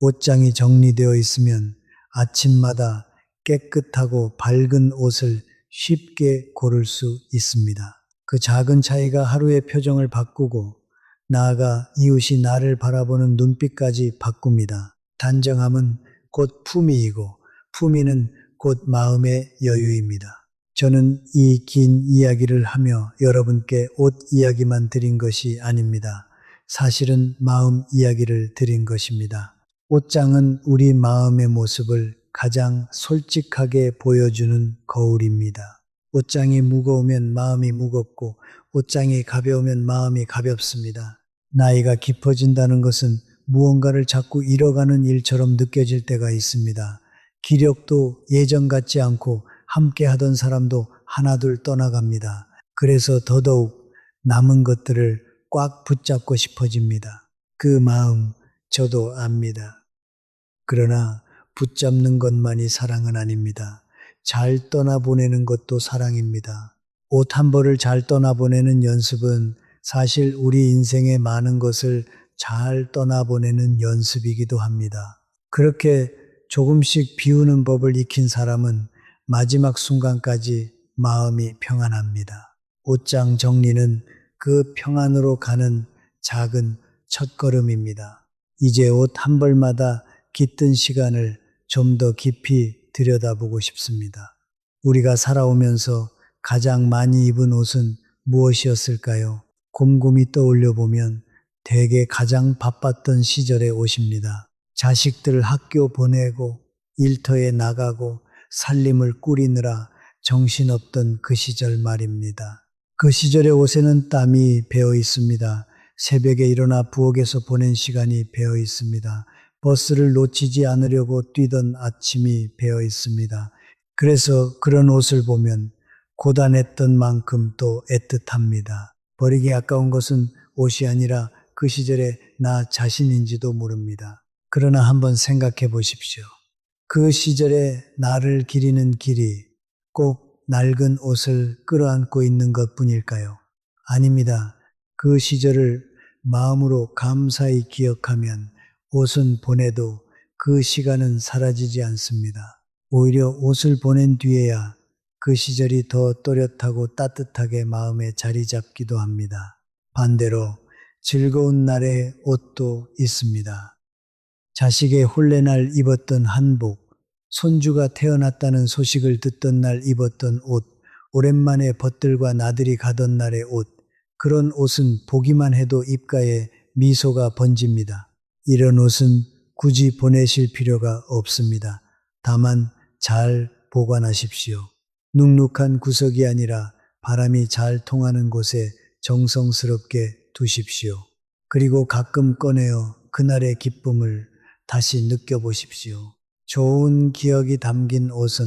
옷장이 정리되어 있으면 아침마다 깨끗하고 밝은 옷을 쉽게 고를 수 있습니다. 그 작은 차이가 하루의 표정을 바꾸고 나아가 이웃이 나를 바라보는 눈빛까지 바꿉니다. 단정함은 곧 품위이고 품위는 곧 마음의 여유입니다. 저는 이 긴 이야기를 하며 여러분께 옷 이야기만 드린 것이 아닙니다. 사실은 마음 이야기를 드린 것입니다. 옷장은 우리 마음의 모습을 가장 솔직하게 보여주는 거울입니다. 옷장이 무거우면 마음이 무겁고 옷장이 가벼우면 마음이 가볍습니다. 나이가 깊어진다는 것은 무언가를 자꾸 잃어가는 일처럼 느껴질 때가 있습니다. 기력도 예전 같지 않고 함께 하던 사람도 하나둘 떠나갑니다. 그래서 더더욱 남은 것들을 꽉 붙잡고 싶어집니다. 그 마음 저도 압니다. 그러나 붙잡는 것만이 사랑은 아닙니다. 잘 떠나보내는 것도 사랑입니다. 옷 한 벌을 잘 떠나보내는 연습은 사실 우리 인생의 많은 것을 잘 떠나보내는 연습이기도 합니다. 그렇게 조금씩 비우는 법을 익힌 사람은 마지막 순간까지 마음이 평안합니다. 옷장 정리는 그 평안으로 가는 작은 첫걸음입니다. 이제 옷 한 벌마다 깃든 시간을 좀 더 깊이 들여다보고 싶습니다. 우리가 살아오면서 가장 많이 입은 옷은 무엇이었을까요? 곰곰이 떠올려 보면 대개 가장 바빴던 시절의 옷입니다. 자식들 학교 보내고 일터에 나가고 살림을 꾸리느라 정신없던 그 시절 말입니다. 그 시절의 옷에는 땀이 배어 있습니다. 새벽에 일어나 부엌에서 보낸 시간이 배어 있습니다. 버스를 놓치지 않으려고 뛰던 아침이 배어 있습니다. 그래서 그런 옷을 보면 고단했던 만큼 또 애틋합니다. 버리기 아까운 것은 옷이 아니라 그 시절의 나 자신인지도 모릅니다. 그러나 한번 생각해 보십시오. 그 시절의 나를 기리는 길이 꼭 낡은 옷을 끌어안고 있는 것뿐일까요? 아닙니다. 그 시절을 마음으로 감사히 기억하면 옷은 보내도 그 시간은 사라지지 않습니다. 오히려 옷을 보낸 뒤에야 그 시절이 더 또렷하고 따뜻하게 마음에 자리 잡기도 합니다. 반대로 즐거운 날의 옷도 있습니다. 자식의 혼례날 입었던 한복, 손주가 태어났다는 소식을 듣던 날 입었던 옷, 오랜만에 벗들과 나들이 가던 날의 옷, 그런 옷은 보기만 해도 입가에 미소가 번집니다. 이런 옷은 굳이 보내실 필요가 없습니다. 다만 잘 보관하십시오. 눅눅한 구석이 아니라 바람이 잘 통하는 곳에 정성스럽게 두십시오. 그리고 가끔 꺼내어 그날의 기쁨을 다시 느껴보십시오. 좋은 기억이 담긴 옷은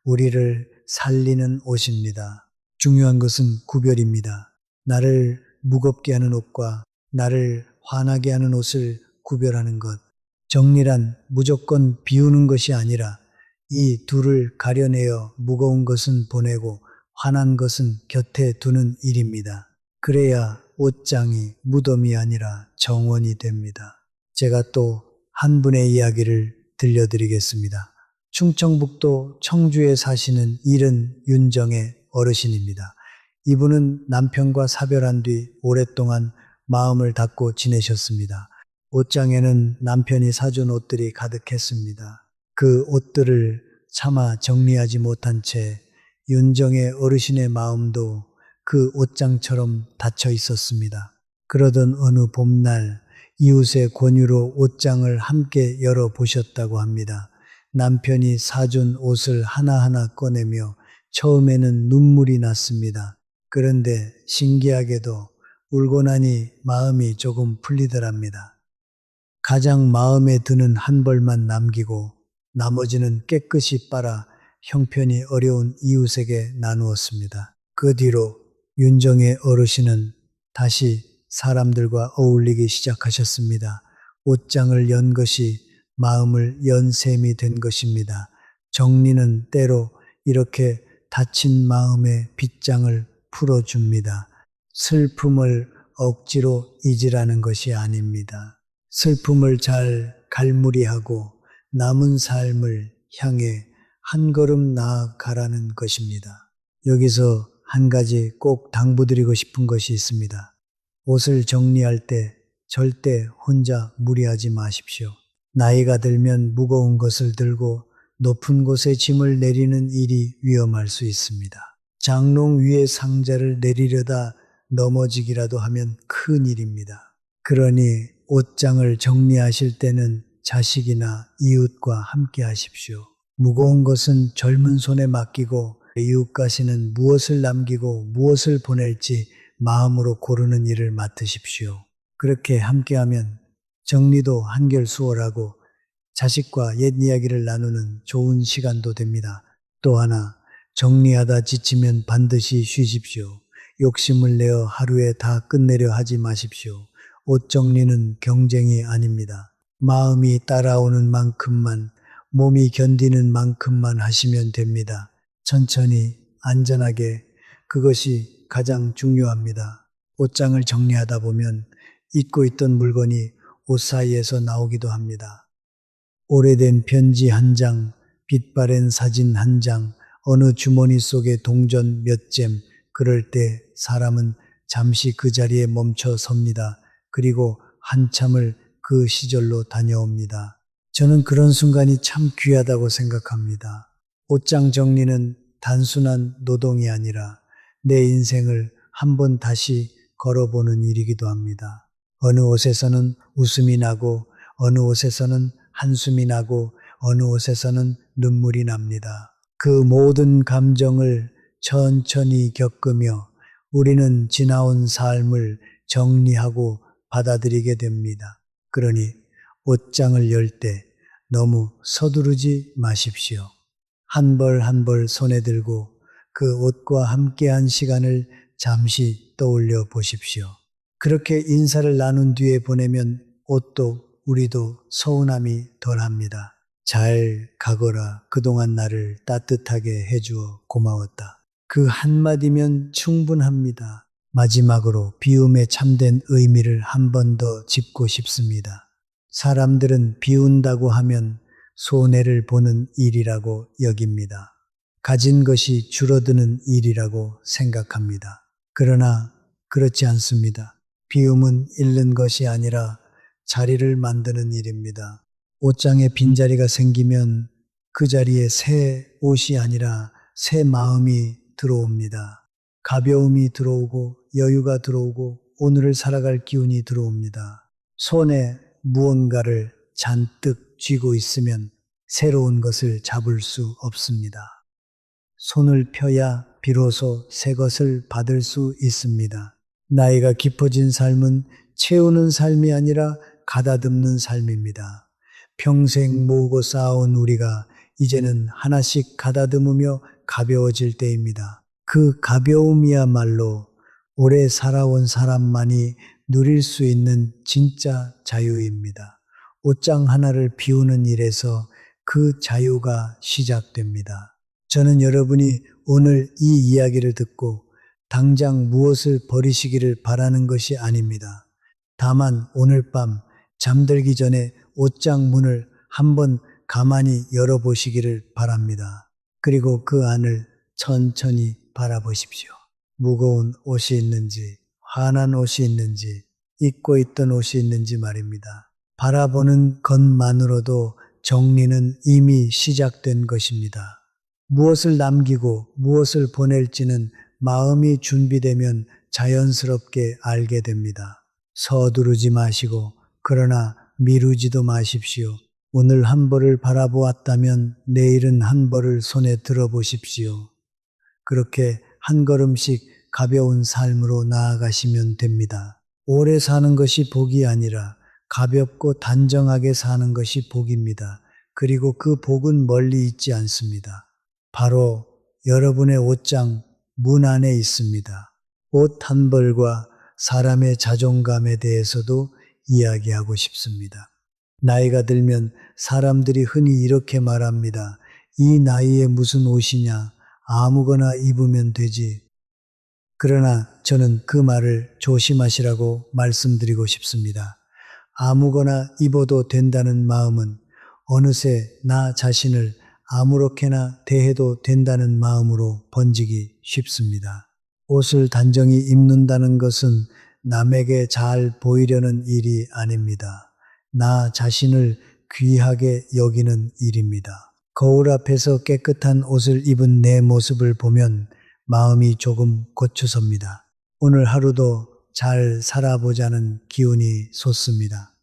우리를 살리는 옷입니다. 중요한 것은 구별입니다. 나를 무겁게 하는 옷과 나를 화나게 하는 옷을 구별하는 것. 정리란 무조건 비우는 것이 아니라 이 둘을 가려내어 무거운 것은 보내고 화난 것은 곁에 두는 일입니다. 그래야 옷장이 무덤이 아니라 정원이 됩니다. 제가 또 한 분의 이야기를 들려드리겠습니다. 충청북도 청주에 사시는 일은 윤정의 어르신입니다. 이분은 남편과 사별한 뒤 오랫동안 마음을 닫고 지내셨습니다. 옷장에는 남편이 사준 옷들이 가득했습니다. 그 옷들을 차마 정리하지 못한 채 윤정의 어르신의 마음도 그 옷장처럼 닫혀 있었습니다. 그러던 어느 봄날 이웃의 권유로 옷장을 함께 열어보셨다고 합니다. 남편이 사준 옷을 하나하나 꺼내며 처음에는 눈물이 났습니다. 그런데 신기하게도 울고 나니 마음이 조금 풀리더랍니다. 가장 마음에 드는 한 벌만 남기고 나머지는 깨끗이 빨아 형편이 어려운 이웃에게 나누었습니다. 그 뒤로 윤정의 어르신은 다시 사람들과 어울리기 시작하셨습니다. 옷장을 연 것이 마음을 연 셈이 된 것입니다. 정리는 때로 이렇게 다친 마음의 빗장을 풀어줍니다. 슬픔을 억지로 잊으라는 것이 아닙니다. 슬픔을 잘 갈무리하고 남은 삶을 향해 한 걸음 나아가라는 것입니다. 여기서 한 가지 꼭 당부드리고 싶은 것이 있습니다. 옷을 정리할 때 절대 혼자 무리하지 마십시오. 나이가 들면 무거운 것을 들고 높은 곳에 짐을 내리는 일이 위험할 수 있습니다. 장롱 위에 상자를 내리려다 넘어지기라도 하면 큰일입니다. 그러니 옷장을 정리하실 때는 자식이나 이웃과 함께 하십시오. 무거운 것은 젊은 손에 맡기고 이웃가시는 무엇을 남기고 무엇을 보낼지 마음으로 고르는 일을 맡으십시오. 그렇게 함께하면 정리도 한결 수월하고 자식과 옛 이야기를 나누는 좋은 시간도 됩니다. 또 하나, 정리하다 지치면 반드시 쉬십시오. 욕심을 내어 하루에 다 끝내려 하지 마십시오. 옷 정리는 경쟁이 아닙니다. 마음이 따라오는 만큼만, 몸이 견디는 만큼만 하시면 됩니다. 천천히, 안전하게, 그것이 가장 중요합니다. 옷장을 정리하다 보면 잊고 있던 물건이 옷 사이에서 나오기도 합니다. 오래된 편지 한 장, 빛바랜 사진 한 장, 어느 주머니 속에 동전 몇 잼, 그럴 때 사람은 잠시 그 자리에 멈춰 섭니다. 그리고 한참을 그 시절로 다녀옵니다. 저는 그런 순간이 참 귀하다고 생각합니다. 옷장 정리는 단순한 노동이 아니라 내 인생을 한번 다시 걸어보는 일이기도 합니다. 어느 옷에서는 웃음이 나고 어느 옷에서는 한숨이 나고 어느 옷에서는 눈물이 납니다. 그 모든 감정을 천천히 겪으며 우리는 지나온 삶을 정리하고 받아들이게 됩니다. 그러니 옷장을 열 때 너무 서두르지 마십시오. 한 벌 한 벌 손에 들고 그 옷과 함께한 시간을 잠시 떠올려 보십시오. 그렇게 인사를 나눈 뒤에 보내면 옷도 우리도 서운함이 덜합니다. 잘 가거라. 그동안 나를 따뜻하게 해주어 고마웠다. 그 한마디면 충분합니다. 마지막으로 비움에 참된 의미를 한 번 더 짚고 싶습니다. 사람들은 비운다고 하면 손해를 보는 일이라고 여깁니다. 가진 것이 줄어드는 일이라고 생각합니다. 그러나 그렇지 않습니다. 비움은 잃는 것이 아니라 자리를 만드는 일입니다. 옷장에 빈자리가 생기면 그 자리에 새 옷이 아니라 새 마음이 들어옵니다. 가벼움이 들어오고 여유가 들어오고 오늘을 살아갈 기운이 들어옵니다. 손에 무언가를 잔뜩 쥐고 있으면 새로운 것을 잡을 수 없습니다. 손을 펴야 비로소 새 것을 받을 수 있습니다. 나이가 깊어진 삶은 채우는 삶이 아니라 가다듬는 삶입니다. 평생 모으고 쌓아온 우리가 이제는 하나씩 가다듬으며 가벼워질 때입니다. 그 가벼움이야말로 오래 살아온 사람만이 누릴 수 있는 진짜 자유입니다. 옷장 하나를 비우는 일에서 그 자유가 시작됩니다. 저는 여러분이 오늘 이 이야기를 듣고 당장 무엇을 버리시기를 바라는 것이 아닙니다. 다만 오늘 밤 잠들기 전에 옷장 문을 한번 가만히 열어보시기를 바랍니다. 그리고 그 안을 천천히 바라보십시오. 무거운 옷이 있는지, 환한 옷이 있는지, 입고 있던 옷이 있는지 말입니다. 바라보는 것만으로도 정리는 이미 시작된 것입니다. 무엇을 남기고 무엇을 보낼지는 마음이 준비되면 자연스럽게 알게 됩니다. 서두르지 마시고 그러나 미루지도 마십시오. 오늘 한 벌을 바라보았다면 내일은 한 벌을 손에 들어보십시오. 그렇게 한 걸음씩 가벼운 삶으로 나아가시면 됩니다. 오래 사는 것이 복이 아니라 가볍고 단정하게 사는 것이 복입니다. 그리고 그 복은 멀리 있지 않습니다. 바로 여러분의 옷장 문 안에 있습니다. 옷 한 벌과 사람의 자존감에 대해서도 이야기하고 싶습니다. 나이가 들면 사람들이 흔히 이렇게 말합니다. 이 나이에 무슨 옷이냐? 아무거나 입으면 되지. 그러나 저는 그 말을 조심하시라고 말씀드리고 싶습니다. 아무거나 입어도 된다는 마음은 어느새 나 자신을 아무렇게나 대해도 된다는 마음으로 번지기 쉽습니다. 옷을 단정히 입는다는 것은 남에게 잘 보이려는 일이 아닙니다. 나 자신을 귀하게 여기는 일입니다. 거울 앞에서 깨끗한 옷을 입은 내 모습을 보면 마음이 조금 고추섭니다. 오늘 하루도 잘 살아보자는 기운이 솟습니다.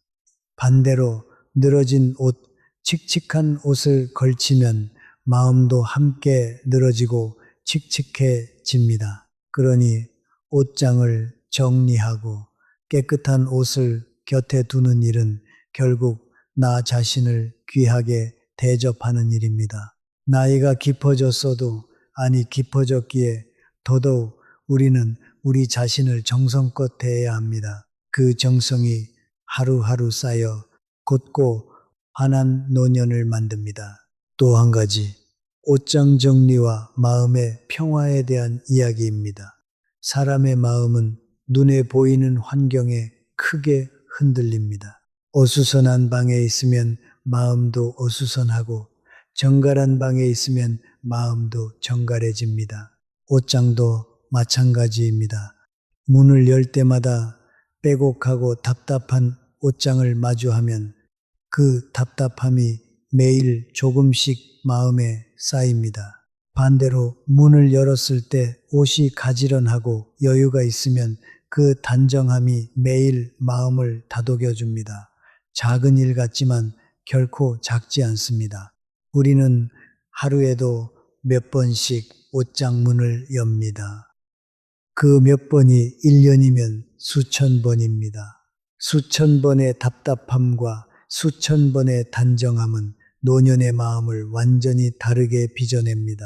반대로 늘어진 옷, 칙칙한 옷을 걸치면 마음도 함께 늘어지고 칙칙해집니다. 그러니 옷장을 정리하고 깨끗한 옷을 곁에 두는 일은 결국 나 자신을 귀하게 대접하는 일입니다. 나이가 깊어졌어도 아니 깊어졌기에 더더욱 우리는 우리 자신을 정성껏 대해야 합니다. 그 정성이 하루하루 쌓여 곧고 환한 노년을 만듭니다. 또 한 가지, 옷장 정리와 마음의 평화에 대한 이야기입니다. 사람의 마음은 눈에 보이는 환경에 크게 흔들립니다. 어수선한 방에 있으면 마음도 어수선하고 정갈한 방에 있으면 마음도 정갈해집니다. 옷장도 마찬가지입니다. 문을 열 때마다 빼곡하고 답답한 옷장을 마주하면 그 답답함이 매일 조금씩 마음에 쌓입니다. 반대로 문을 열었을 때 옷이 가지런하고 여유가 있으면 그 단정함이 매일 마음을 다독여줍니다. 작은 일 같지만 결코 작지 않습니다. 우리는 하루에도 몇 번씩 옷장 문을 엽니다. 그 몇 번이 1년이면 수천 번입니다. 수천 번의 답답함과 수천 번의 단정함은 노년의 마음을 완전히 다르게 빚어냅니다.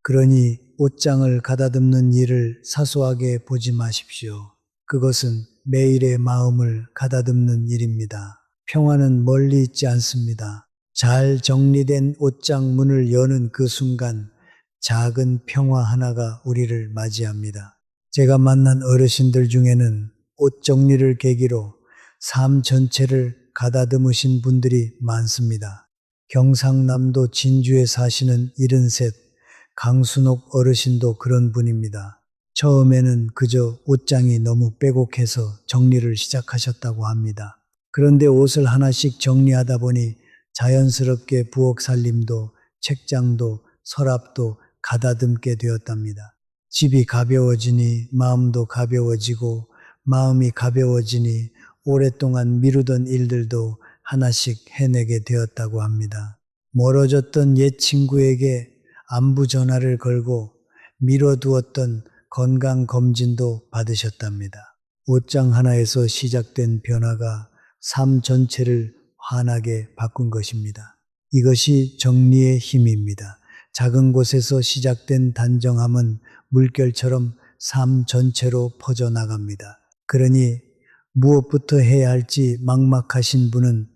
그러니 옷장을 가다듬는 일을 사소하게 보지 마십시오. 그것은 매일의 마음을 가다듬는 일입니다. 평화는 멀리 있지 않습니다. 잘 정리된 옷장 문을 여는 그 순간 작은 평화 하나가 우리를 맞이합니다. 제가 만난 어르신들 중에는 옷 정리를 계기로 삶 전체를 가다듬으신 분들이 많습니다. 경상남도 진주에 사시는 73 강순옥 어르신도 그런 분입니다. 처음에는 그저 옷장이 너무 빼곡해서 정리를 시작하셨다고 합니다. 그런데 옷을 하나씩 정리하다 보니 자연스럽게 부엌 살림도 책장도 서랍도 가다듬게 되었답니다. 집이 가벼워지니 마음도 가벼워지고 마음이 가벼워지니 오랫동안 미루던 일들도 하나씩 해내게 되었다고 합니다. 멀어졌던 옛 친구에게 안부 전화를 걸고 미뤄두었던 건강검진도 받으셨답니다. 옷장 하나에서 시작된 변화가 삶 전체를 환하게 바꾼 것입니다. 이것이 정리의 힘입니다. 작은 곳에서 시작된 단정함은 물결처럼 삶 전체로 퍼져나갑니다. 그러니 무엇부터 해야 할지 막막하신 분은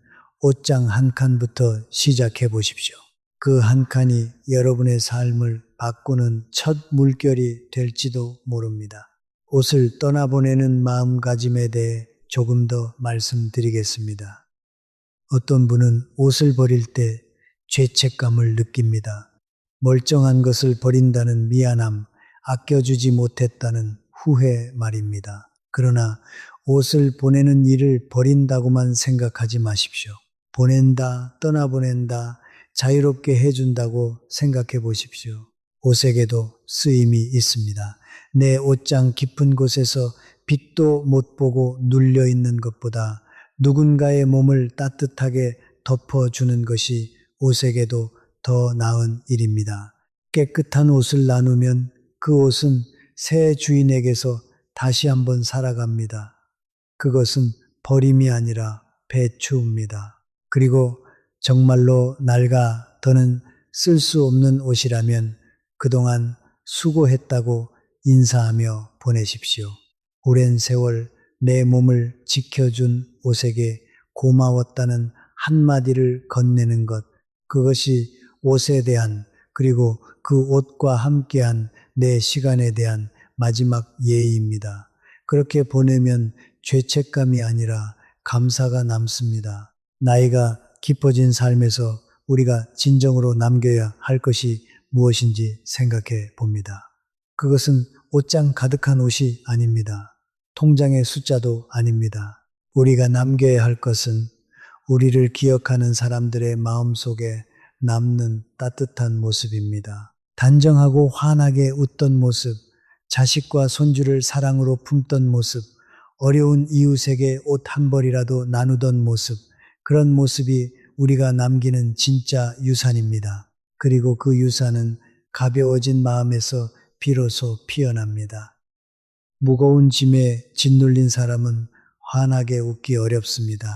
옷장 한 칸부터 시작해 보십시오. 그 한 칸이 여러분의 삶을 바꾸는 첫 물결이 될지도 모릅니다. 옷을 떠나보내는 마음가짐에 대해 조금 더 말씀드리겠습니다. 어떤 분은 옷을 버릴 때 죄책감을 느낍니다. 멀쩡한 것을 버린다는 미안함, 아껴주지 못했다는 후회 말입니다. 그러나 옷을 보내는 일을 버린다고만 생각하지 마십시오. 보낸다, 떠나보낸다, 자유롭게 해준다고 생각해 보십시오. 옷에게도 쓰임이 있습니다. 내 옷장 깊은 곳에서 빛도 못 보고 눌려 있는 것보다 누군가의 몸을 따뜻하게 덮어주는 것이 옷에게도 더 나은 일입니다. 깨끗한 옷을 나누면 그 옷은 새 주인에게서 다시 한번 살아갑니다. 그것은 버림이 아니라 배추입니다. 그리고 정말로 낡아 더는 쓸 수 없는 옷이라면 그동안 수고했다고 인사하며 보내십시오. 오랜 세월 내 몸을 지켜준 옷에게 고마웠다는 한마디를 건네는 것, 그것이 옷에 대한 그리고 그 옷과 함께한 내 시간에 대한 마지막 예의입니다. 그렇게 보내면 죄책감이 아니라 감사가 남습니다. 나이가 깊어진 삶에서 우리가 진정으로 남겨야 할 것이 무엇인지 생각해 봅니다. 그것은 옷장 가득한 옷이 아닙니다. 통장의 숫자도 아닙니다. 우리가 남겨야 할 것은 우리를 기억하는 사람들의 마음속에 남는 따뜻한 모습입니다. 단정하고 환하게 웃던 모습, 자식과 손주를 사랑으로 품던 모습, 어려운 이웃에게 옷 한 벌이라도 나누던 모습, 그런 모습이 우리가 남기는 진짜 유산입니다. 그리고 그 유산은 가벼워진 마음에서 비로소 피어납니다. 무거운 짐에 짓눌린 사람은 환하게 웃기 어렵습니다.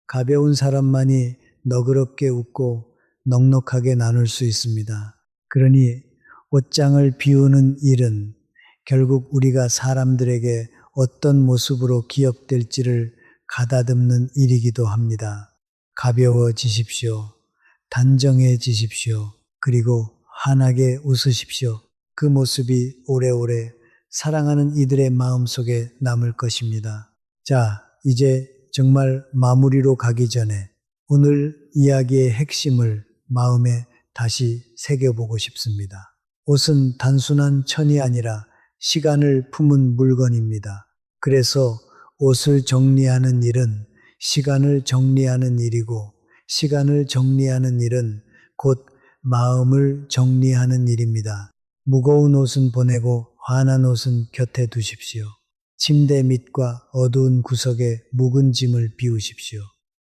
가벼운 사람만이 너그럽게 웃고 넉넉하게 나눌 수 있습니다. 그러니 옷장을 비우는 일은 결국 우리가 사람들에게 어떤 모습으로 기억될지를 가다듬는 일이기도 합니다. 가벼워지십시오. 단정해지십시오. 그리고 환하게 웃으십시오. 그 모습이 오래오래 사랑하는 이들의 마음속에 남을 것입니다. 자, 이제 정말 마무리로 가기 전에 오늘 이야기의 핵심을 마음에 다시 새겨보고 싶습니다. 옷은 단순한 천이 아니라 시간을 품은 물건입니다. 그래서 옷을 정리하는 일은 시간을 정리하는 일이고, 시간을 정리하는 일은 곧 마음을 정리하는 일입니다. 무거운 옷은 보내고 환한 옷은 곁에 두십시오. 침대 밑과 어두운 구석에 묵은 짐을 비우십시오.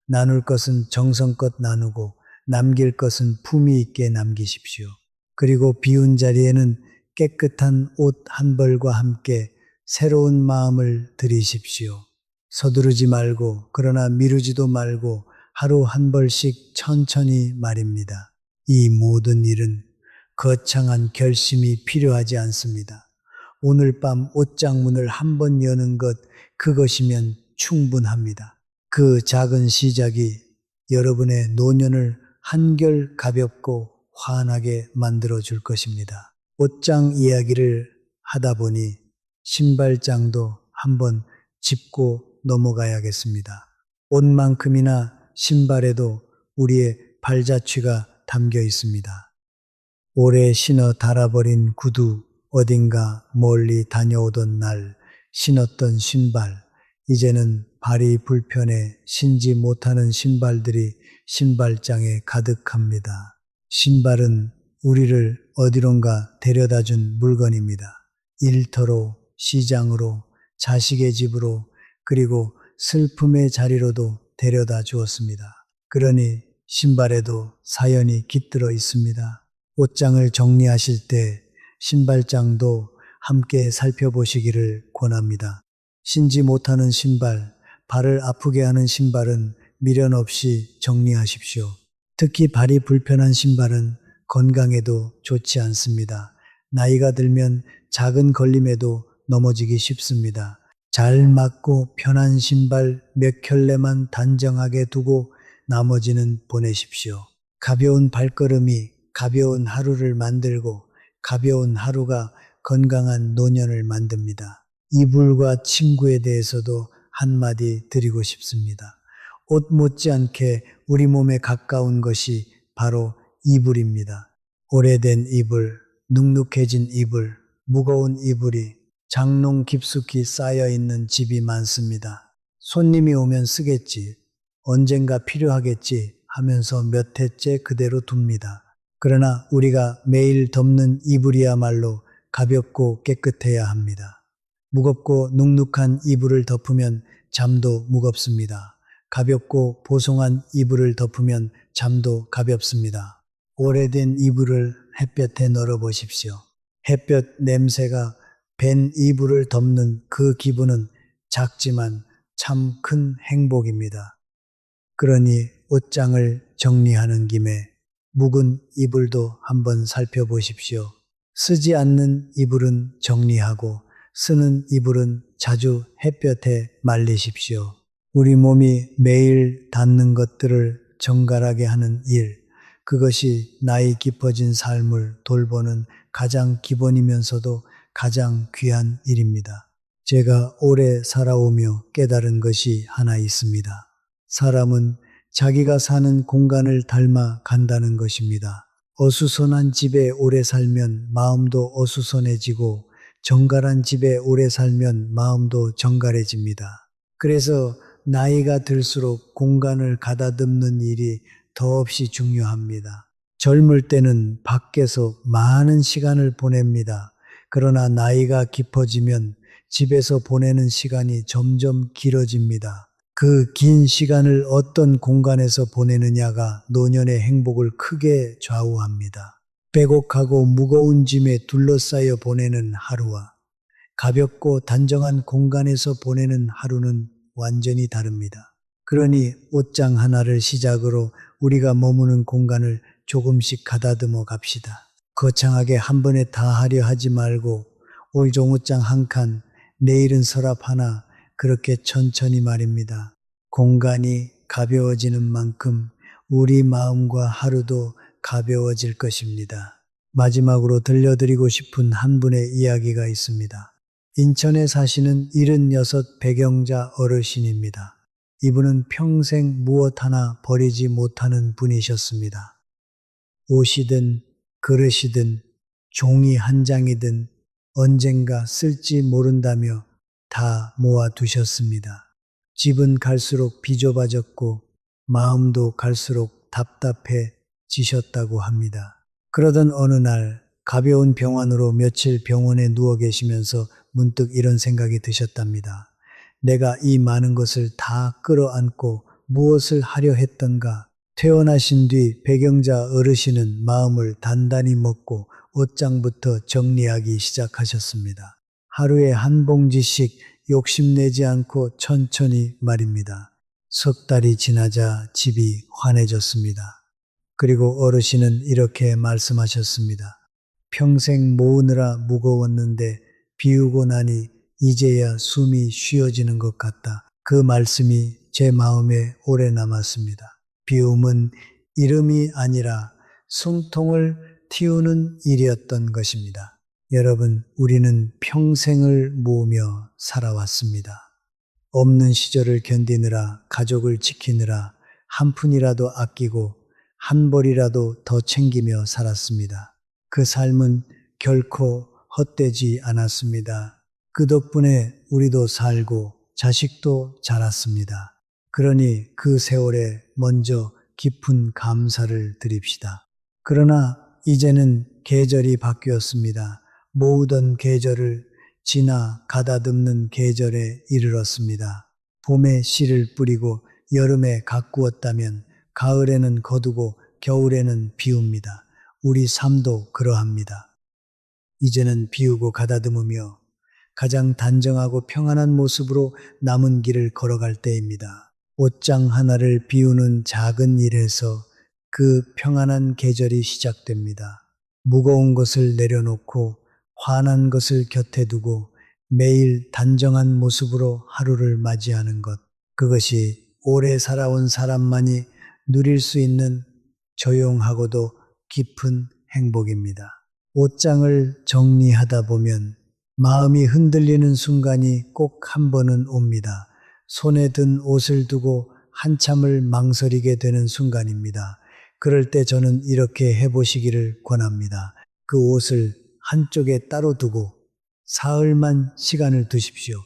나눌 것은 정성껏 나누고 남길 것은 품위 있게 남기십시오. 그리고 비운 자리에는 깨끗한 옷 한 벌과 함께 새로운 마음을 들이십시오. 서두르지 말고, 그러나 미루지도 말고 하루 한 벌씩 천천히 말입니다. 이 모든 일은 거창한 결심이 필요하지 않습니다. 오늘 밤 옷장 문을 한 번 여는 것, 그것이면 충분합니다. 그 작은 시작이 여러분의 노년을 한결 가볍고 환하게 만들어줄 것입니다. 옷장 이야기를 하다 보니 신발장도 한번 짚고 넘어가야겠습니다. 옷만큼이나 신발에도 우리의 발자취가 담겨 있습니다. 오래 신어 닳아버린 구두, 어딘가 멀리 다녀오던 날 신었던 신발, 이제는 발이 불편해 신지 못하는 신발들이 신발장에 가득합니다. 신발은 우리를 어디론가 데려다준 물건입니다. 일터로, 시장으로, 자식의 집으로, 그리고 슬픔의 자리로도 데려다 주었습니다. 그러니 신발에도 사연이 깃들어 있습니다. 옷장을 정리하실 때 신발장도 함께 살펴보시기를 권합니다. 신지 못하는 신발, 발을 아프게 하는 신발은 미련 없이 정리하십시오. 특히 발이 불편한 신발은 건강에도 좋지 않습니다. 나이가 들면 작은 걸림에도 넘어지기 쉽습니다. 잘 맞고 편한 신발 몇 켤레만 단정하게 두고 나머지는 보내십시오. 가벼운 발걸음이 가벼운 하루를 만들고, 가벼운 하루가 건강한 노년을 만듭니다. 이불과 침구에 대해서도 한마디 드리고 싶습니다. 옷 못지않게 우리 몸에 가까운 것이 바로 이불입니다. 오래된 이불, 눅눅해진 이불, 무거운 이불이 장롱 깊숙이 쌓여 있는 집이 많습니다. 손님이 오면 쓰겠지, 언젠가 필요하겠지 하면서 몇 해째 그대로 둡니다. 그러나 우리가 매일 덮는 이불이야말로 가볍고 깨끗해야 합니다. 무겁고 눅눅한 이불을 덮으면 잠도 무겁습니다. 가볍고 보송한 이불을 덮으면 잠도 가볍습니다. 오래된 이불을 햇볕에 널어 보십시오. 햇볕 냄새가 벤 이불을 덮는 그 기분은 작지만 참 큰 행복입니다. 그러니 옷장을 정리하는 김에 묵은 이불도 한번 살펴보십시오. 쓰지 않는 이불은 정리하고 쓰는 이불은 자주 햇볕에 말리십시오. 우리 몸이 매일 닿는 것들을 정갈하게 하는 일, 그것이 나이 깊어진 삶을 돌보는 가장 기본이면서도 가장 귀한 일입니다. 제가 오래 살아오며 깨달은 것이 하나 있습니다. 사람은 자기가 사는 공간을 닮아 간다는 것입니다. 어수선한 집에 오래 살면 마음도 어수선해지고 정갈한 집에 오래 살면 마음도 정갈해집니다. 그래서 나이가 들수록 공간을 가다듬는 일이 더없이 중요합니다. 젊을 때는 밖에서 많은 시간을 보냅니다. 그러나 나이가 깊어지면 집에서 보내는 시간이 점점 길어집니다. 그 긴 시간을 어떤 공간에서 보내느냐가 노년의 행복을 크게 좌우합니다. 빼곡하고 무거운 짐에 둘러싸여 보내는 하루와 가볍고 단정한 공간에서 보내는 하루는 완전히 다릅니다. 그러니 옷장 하나를 시작으로 우리가 머무는 공간을 조금씩 가다듬어 갑시다. 거창하게 한 번에 다 하려 하지 말고 올종옷장 한 칸, 내일은 서랍 하나, 그렇게 천천히 말입니다. 공간이 가벼워지는 만큼 우리 마음과 하루도 가벼워질 것입니다. 마지막으로 들려드리고 싶은 한 분의 이야기가 있습니다. 인천에 사시는 76 배경자 어르신입니다. 이분은 평생 무엇 하나 버리지 못하는 분이셨습니다. 옷이든 그릇이든 종이 한 장이든 언젠가 쓸지 모른다며 다 모아두셨습니다. 집은 갈수록 비좁아졌고 마음도 갈수록 답답해지셨다고 합니다. 그러던 어느 날 가벼운 병환으로 며칠 병원에 누워 계시면서 문득 이런 생각이 드셨답니다. 내가 이 많은 것을 다 끌어안고 무엇을 하려 했던가. 퇴원하신 뒤 배경자 어르신은 마음을 단단히 먹고 옷장부터 정리하기 시작하셨습니다. 하루에 한 봉지씩 욕심내지 않고 천천히 말입니다. 석 달이 지나자 집이 환해졌습니다. 그리고 어르신은 이렇게 말씀하셨습니다. 평생 모으느라 무거웠는데 비우고 나니 이제야 숨이 쉬어지는 것 같다. 그 말씀이 제 마음에 오래 남았습니다. 비움은 이름이 아니라 숨통을 틔우는 일이었던 것입니다. 여러분, 우리는 평생을 모으며 살아왔습니다. 없는 시절을 견디느라, 가족을 지키느라 한 푼이라도 아끼고 한 벌이라도 더 챙기며 살았습니다. 그 삶은 결코 헛되지 않았습니다. 그 덕분에 우리도 살고 자식도 자랐습니다. 그러니 그 세월에 먼저 깊은 감사를 드립시다. 그러나 이제는 계절이 바뀌었습니다. 모으던 계절을 지나 가다듬는 계절에 이르렀습니다. 봄에 씨를 뿌리고 여름에 가꾸었다면 가을에는 거두고 겨울에는 비웁니다. 우리 삶도 그러합니다. 이제는 비우고 가다듬으며 가장 단정하고 평안한 모습으로 남은 길을 걸어갈 때입니다. 옷장 하나를 비우는 작은 일에서 그 평안한 계절이 시작됩니다. 무거운 것을 내려놓고 환한 것을 곁에 두고 매일 단정한 모습으로 하루를 맞이하는 것. 그것이 오래 살아온 사람만이 누릴 수 있는 조용하고도 깊은 행복입니다. 옷장을 정리하다 보면 마음이 흔들리는 순간이 꼭 한 번은 옵니다. 손에 든 옷을 두고 한참을 망설이게 되는 순간입니다. 그럴 때 저는 이렇게 해보시기를 권합니다. 그 옷을 한쪽에 따로 두고 사흘만 시간을 두십시오.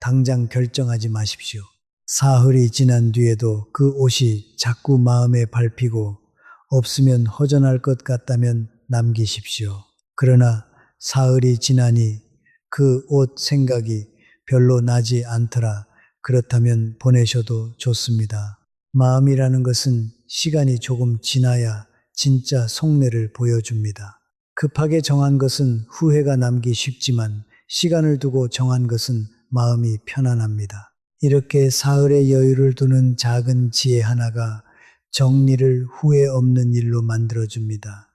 당장 결정하지 마십시오. 사흘이 지난 뒤에도 그 옷이 자꾸 마음에 밟히고 없으면 허전할 것 같다면 남기십시오. 그러나 사흘이 지나니 그 옷 생각이 별로 나지 않더라. 그렇다면 보내셔도 좋습니다. 마음이라는 것은 시간이 조금 지나야 진짜 속내를 보여줍니다. 급하게 정한 것은 후회가 남기 쉽지만 시간을 두고 정한 것은 마음이 편안합니다. 이렇게 사흘의 여유를 두는 작은 지혜 하나가 정리를 후회 없는 일로 만들어줍니다.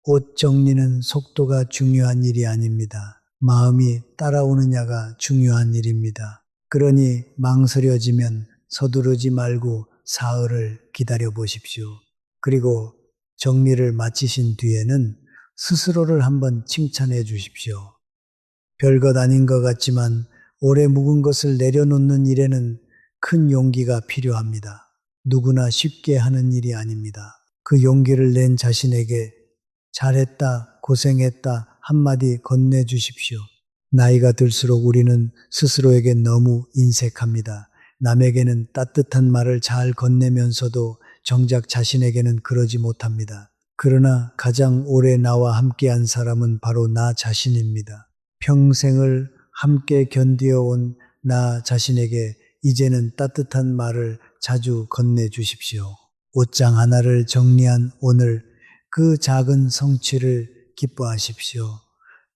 옷 정리는 속도가 중요한 일이 아닙니다. 마음이 따라오느냐가 중요한 일입니다. 그러니 망설여지면 서두르지 말고 사흘을 기다려 보십시오. 그리고 정리를 마치신 뒤에는 스스로를 한번 칭찬해 주십시오. 별것 아닌 것 같지만 오래 묵은 것을 내려놓는 일에는 큰 용기가 필요합니다. 누구나 쉽게 하는 일이 아닙니다. 그 용기를 낸 자신에게 잘했다, 고생했다 한마디 건네주십시오. 나이가 들수록 우리는 스스로에게 너무 인색합니다. 남에게는 따뜻한 말을 잘 건네면서도 정작 자신에게는 그러지 못합니다. 그러나 가장 오래 나와 함께한 사람은 바로 나 자신입니다. 평생을 함께 견디어온 나 자신에게 이제는 따뜻한 말을 자주 건네주십시오. 옷장 하나를 정리한 오늘 그 작은 성취를 기뻐하십시오.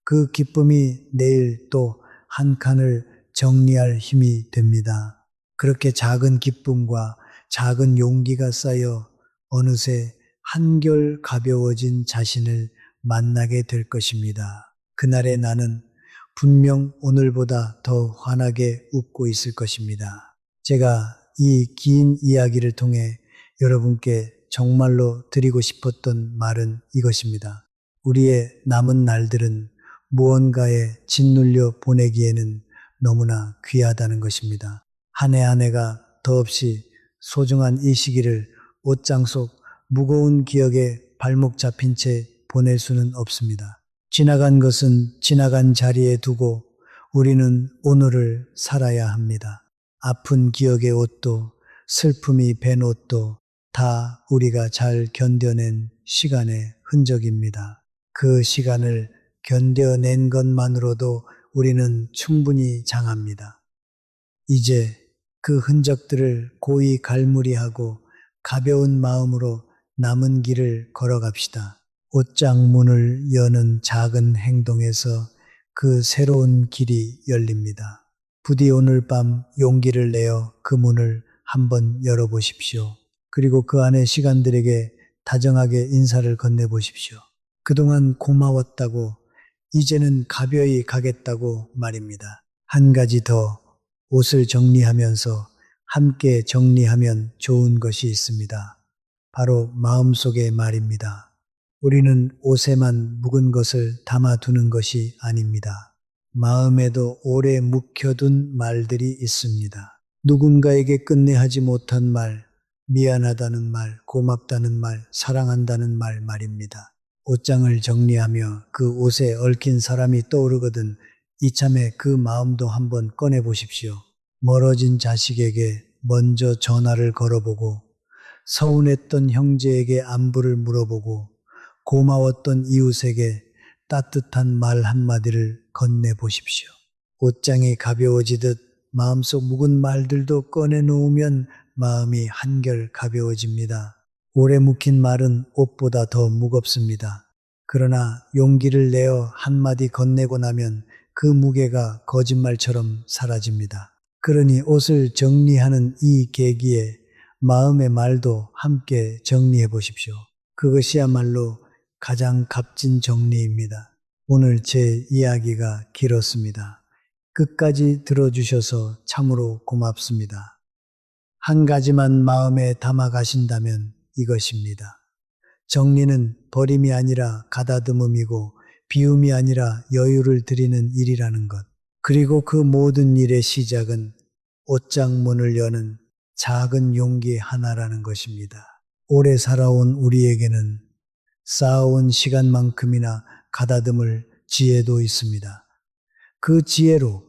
그 기쁨이 내일 또 한 칸을 정리할 힘이 됩니다. 그렇게 작은 기쁨과 작은 용기가 쌓여 어느새 한결 가벼워진 자신을 만나게 될 것입니다. 그날의 나는 분명 오늘보다 더 환하게 웃고 있을 것입니다. 제가 이 긴 이야기를 통해 여러분께 정말로 드리고 싶었던 말은 이것입니다. 우리의 남은 날들은 무언가에 짓눌려 보내기에는 너무나 귀하다는 것입니다. 한 해 한 해가 더없이 소중한 이 시기를 옷장 속 무거운 기억에 발목 잡힌 채 보낼 수는 없습니다. 지나간 것은 지나간 자리에 두고 우리는 오늘을 살아야 합니다. 아픈 기억의 옷도 슬픔이 밴 옷도 다 우리가 잘 견뎌낸 시간의 흔적입니다. 그 시간을 견뎌낸 것만으로도 우리는 충분히 장합니다. 이제 그 흔적들을 고이 갈무리하고 가벼운 마음으로 남은 길을 걸어갑시다. 옷장 문을 여는 작은 행동에서 그 새로운 길이 열립니다. 부디 오늘 밤 용기를 내어 그 문을 한번 열어보십시오. 그리고 그 안의 시간들에게 다정하게 인사를 건네보십시오. 그동안 고마웠다고, 이제는 가벼이 가겠다고 말입니다. 한 가지 더 옷을 정리하면서 함께 정리하면 좋은 것이 있습니다. 바로 마음속의 말입니다. 우리는 옷에만 묵은 것을 담아두는 것이 아닙니다. 마음에도 오래 묵혀둔 말들이 있습니다. 누군가에게 끝내 하지 못한 말, 미안하다는 말, 고맙다는 말, 사랑한다는 말입니다. 옷장을 정리하며 그 옷에 얽힌 사람이 떠오르거든 이참에 그 마음도 한번 꺼내보십시오. 멀어진 자식에게 먼저 전화를 걸어보고, 서운했던 형제에게 안부를 물어보고, 고마웠던 이웃에게 따뜻한 말 한마디를 건네보십시오. 옷장이 가벼워지듯 마음속 묵은 말들도 꺼내놓으면 마음이 한결 가벼워집니다. 오래 묵힌 말은 옷보다 더 무겁습니다. 그러나 용기를 내어 한마디 건네고 나면 그 무게가 거짓말처럼 사라집니다. 그러니 옷을 정리하는 이 계기에 마음의 말도 함께 정리해 보십시오. 그것이야말로 가장 값진 정리입니다. 오늘 제 이야기가 길었습니다. 끝까지 들어주셔서 참으로 고맙습니다. 한 가지만 마음에 담아 가신다면 이것입니다. 정리는 버림이 아니라 가다듬음이고 비움이 아니라 여유를 드리는 일이라는 것. 그리고 그 모든 일의 시작은 옷장 문을 여는 작은 용기 하나라는 것입니다. 오래 살아온 우리에게는 쌓아온 시간만큼이나 가다듬을 지혜도 있습니다. 그 지혜로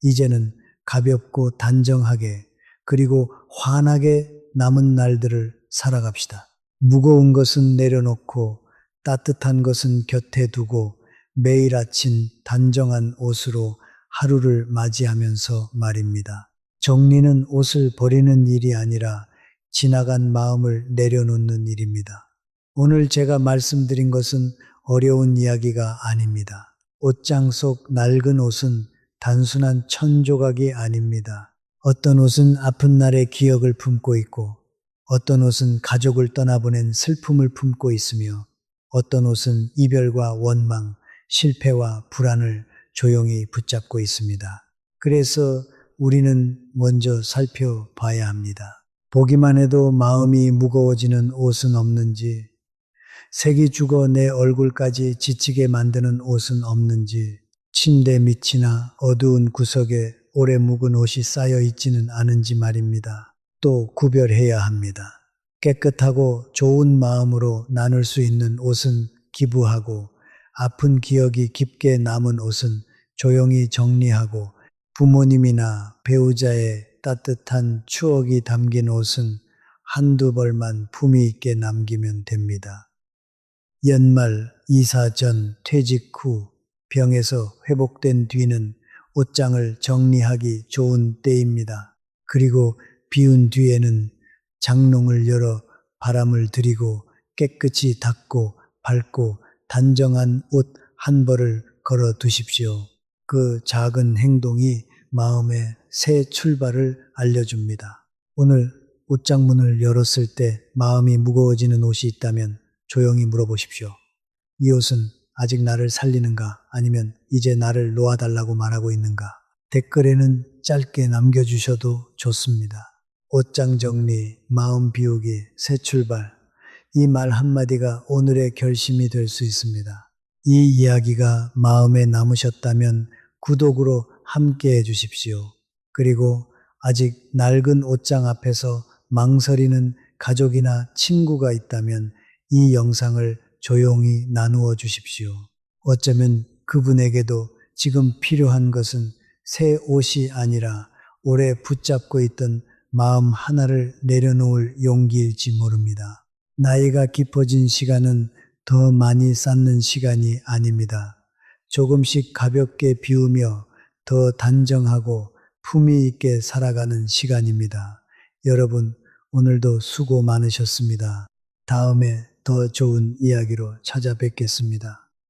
이제는 가볍고 단정하게 그리고 환하게 남은 날들을 살아갑시다. 무거운 것은 내려놓고 따뜻한 것은 곁에 두고 매일 아침 단정한 옷으로 하루를 맞이하면서 말입니다. 정리는 옷을 버리는 일이 아니라 지나간 마음을 내려놓는 일입니다. 오늘 제가 말씀드린 것은 어려운 이야기가 아닙니다. 옷장 속 낡은 옷은 단순한 천조각이 아닙니다. 어떤 옷은 아픈 날의 기억을 품고 있고, 어떤 옷은 가족을 떠나보낸 슬픔을 품고 있으며, 어떤 옷은 이별과 원망, 실패와 불안을 조용히 붙잡고 있습니다. 그래서 우리는 먼저 살펴봐야 합니다. 보기만 해도 마음이 무거워지는 옷은 없는지, 색이 죽어 내 얼굴까지 지치게 만드는 옷은 없는지, 침대 밑이나 어두운 구석에 오래 묵은 옷이 쌓여 있지는 않은지 말입니다. 또 구별해야 합니다. 깨끗하고 좋은 마음으로 나눌 수 있는 옷은 기부하고, 아픈 기억이 깊게 남은 옷은 조용히 정리하고, 부모님이나 배우자의 따뜻한 추억이 담긴 옷은 한두 벌만 품위 있게 남기면 됩니다. 연말, 이사 전, 퇴직 후, 병에서 회복된 뒤는 옷장을 정리하기 좋은 때입니다. 그리고 비운 뒤에는 장롱을 열어 바람을 들이고 깨끗이 닦고 밟고 단정한 옷 한 벌을 걸어 두십시오. 그 작은 행동이 마음의 새 출발을 알려줍니다. 오늘 옷장 문을 열었을 때 마음이 무거워지는 옷이 있다면 조용히 물어보십시오. 이 옷은 아직 나를 살리는가? 아니면 이제 나를 놓아달라고 말하고 있는가? 댓글에는 짧게 남겨주셔도 좋습니다. 옷장 정리, 마음 비우기, 새 출발. 이 말 한마디가 오늘의 결심이 될 수 있습니다. 이 이야기가 마음에 남으셨다면 구독으로 함께 해주십시오. 그리고 아직 낡은 옷장 앞에서 망설이는 가족이나 친구가 있다면 이 영상을 조용히 나누어 주십시오. 어쩌면 그분에게도 지금 필요한 것은 새 옷이 아니라 오래 붙잡고 있던 마음 하나를 내려놓을 용기일지 모릅니다. 나이가 깊어진 시간은 더 많이 쌓는 시간이 아닙니다. 조금씩 가볍게 비우며 더 단정하고 품위 있게 살아가는 시간입니다. 여러분, 오늘도 수고 많으셨습니다. 다음에 더 좋은 이야기로 찾아뵙겠습니다.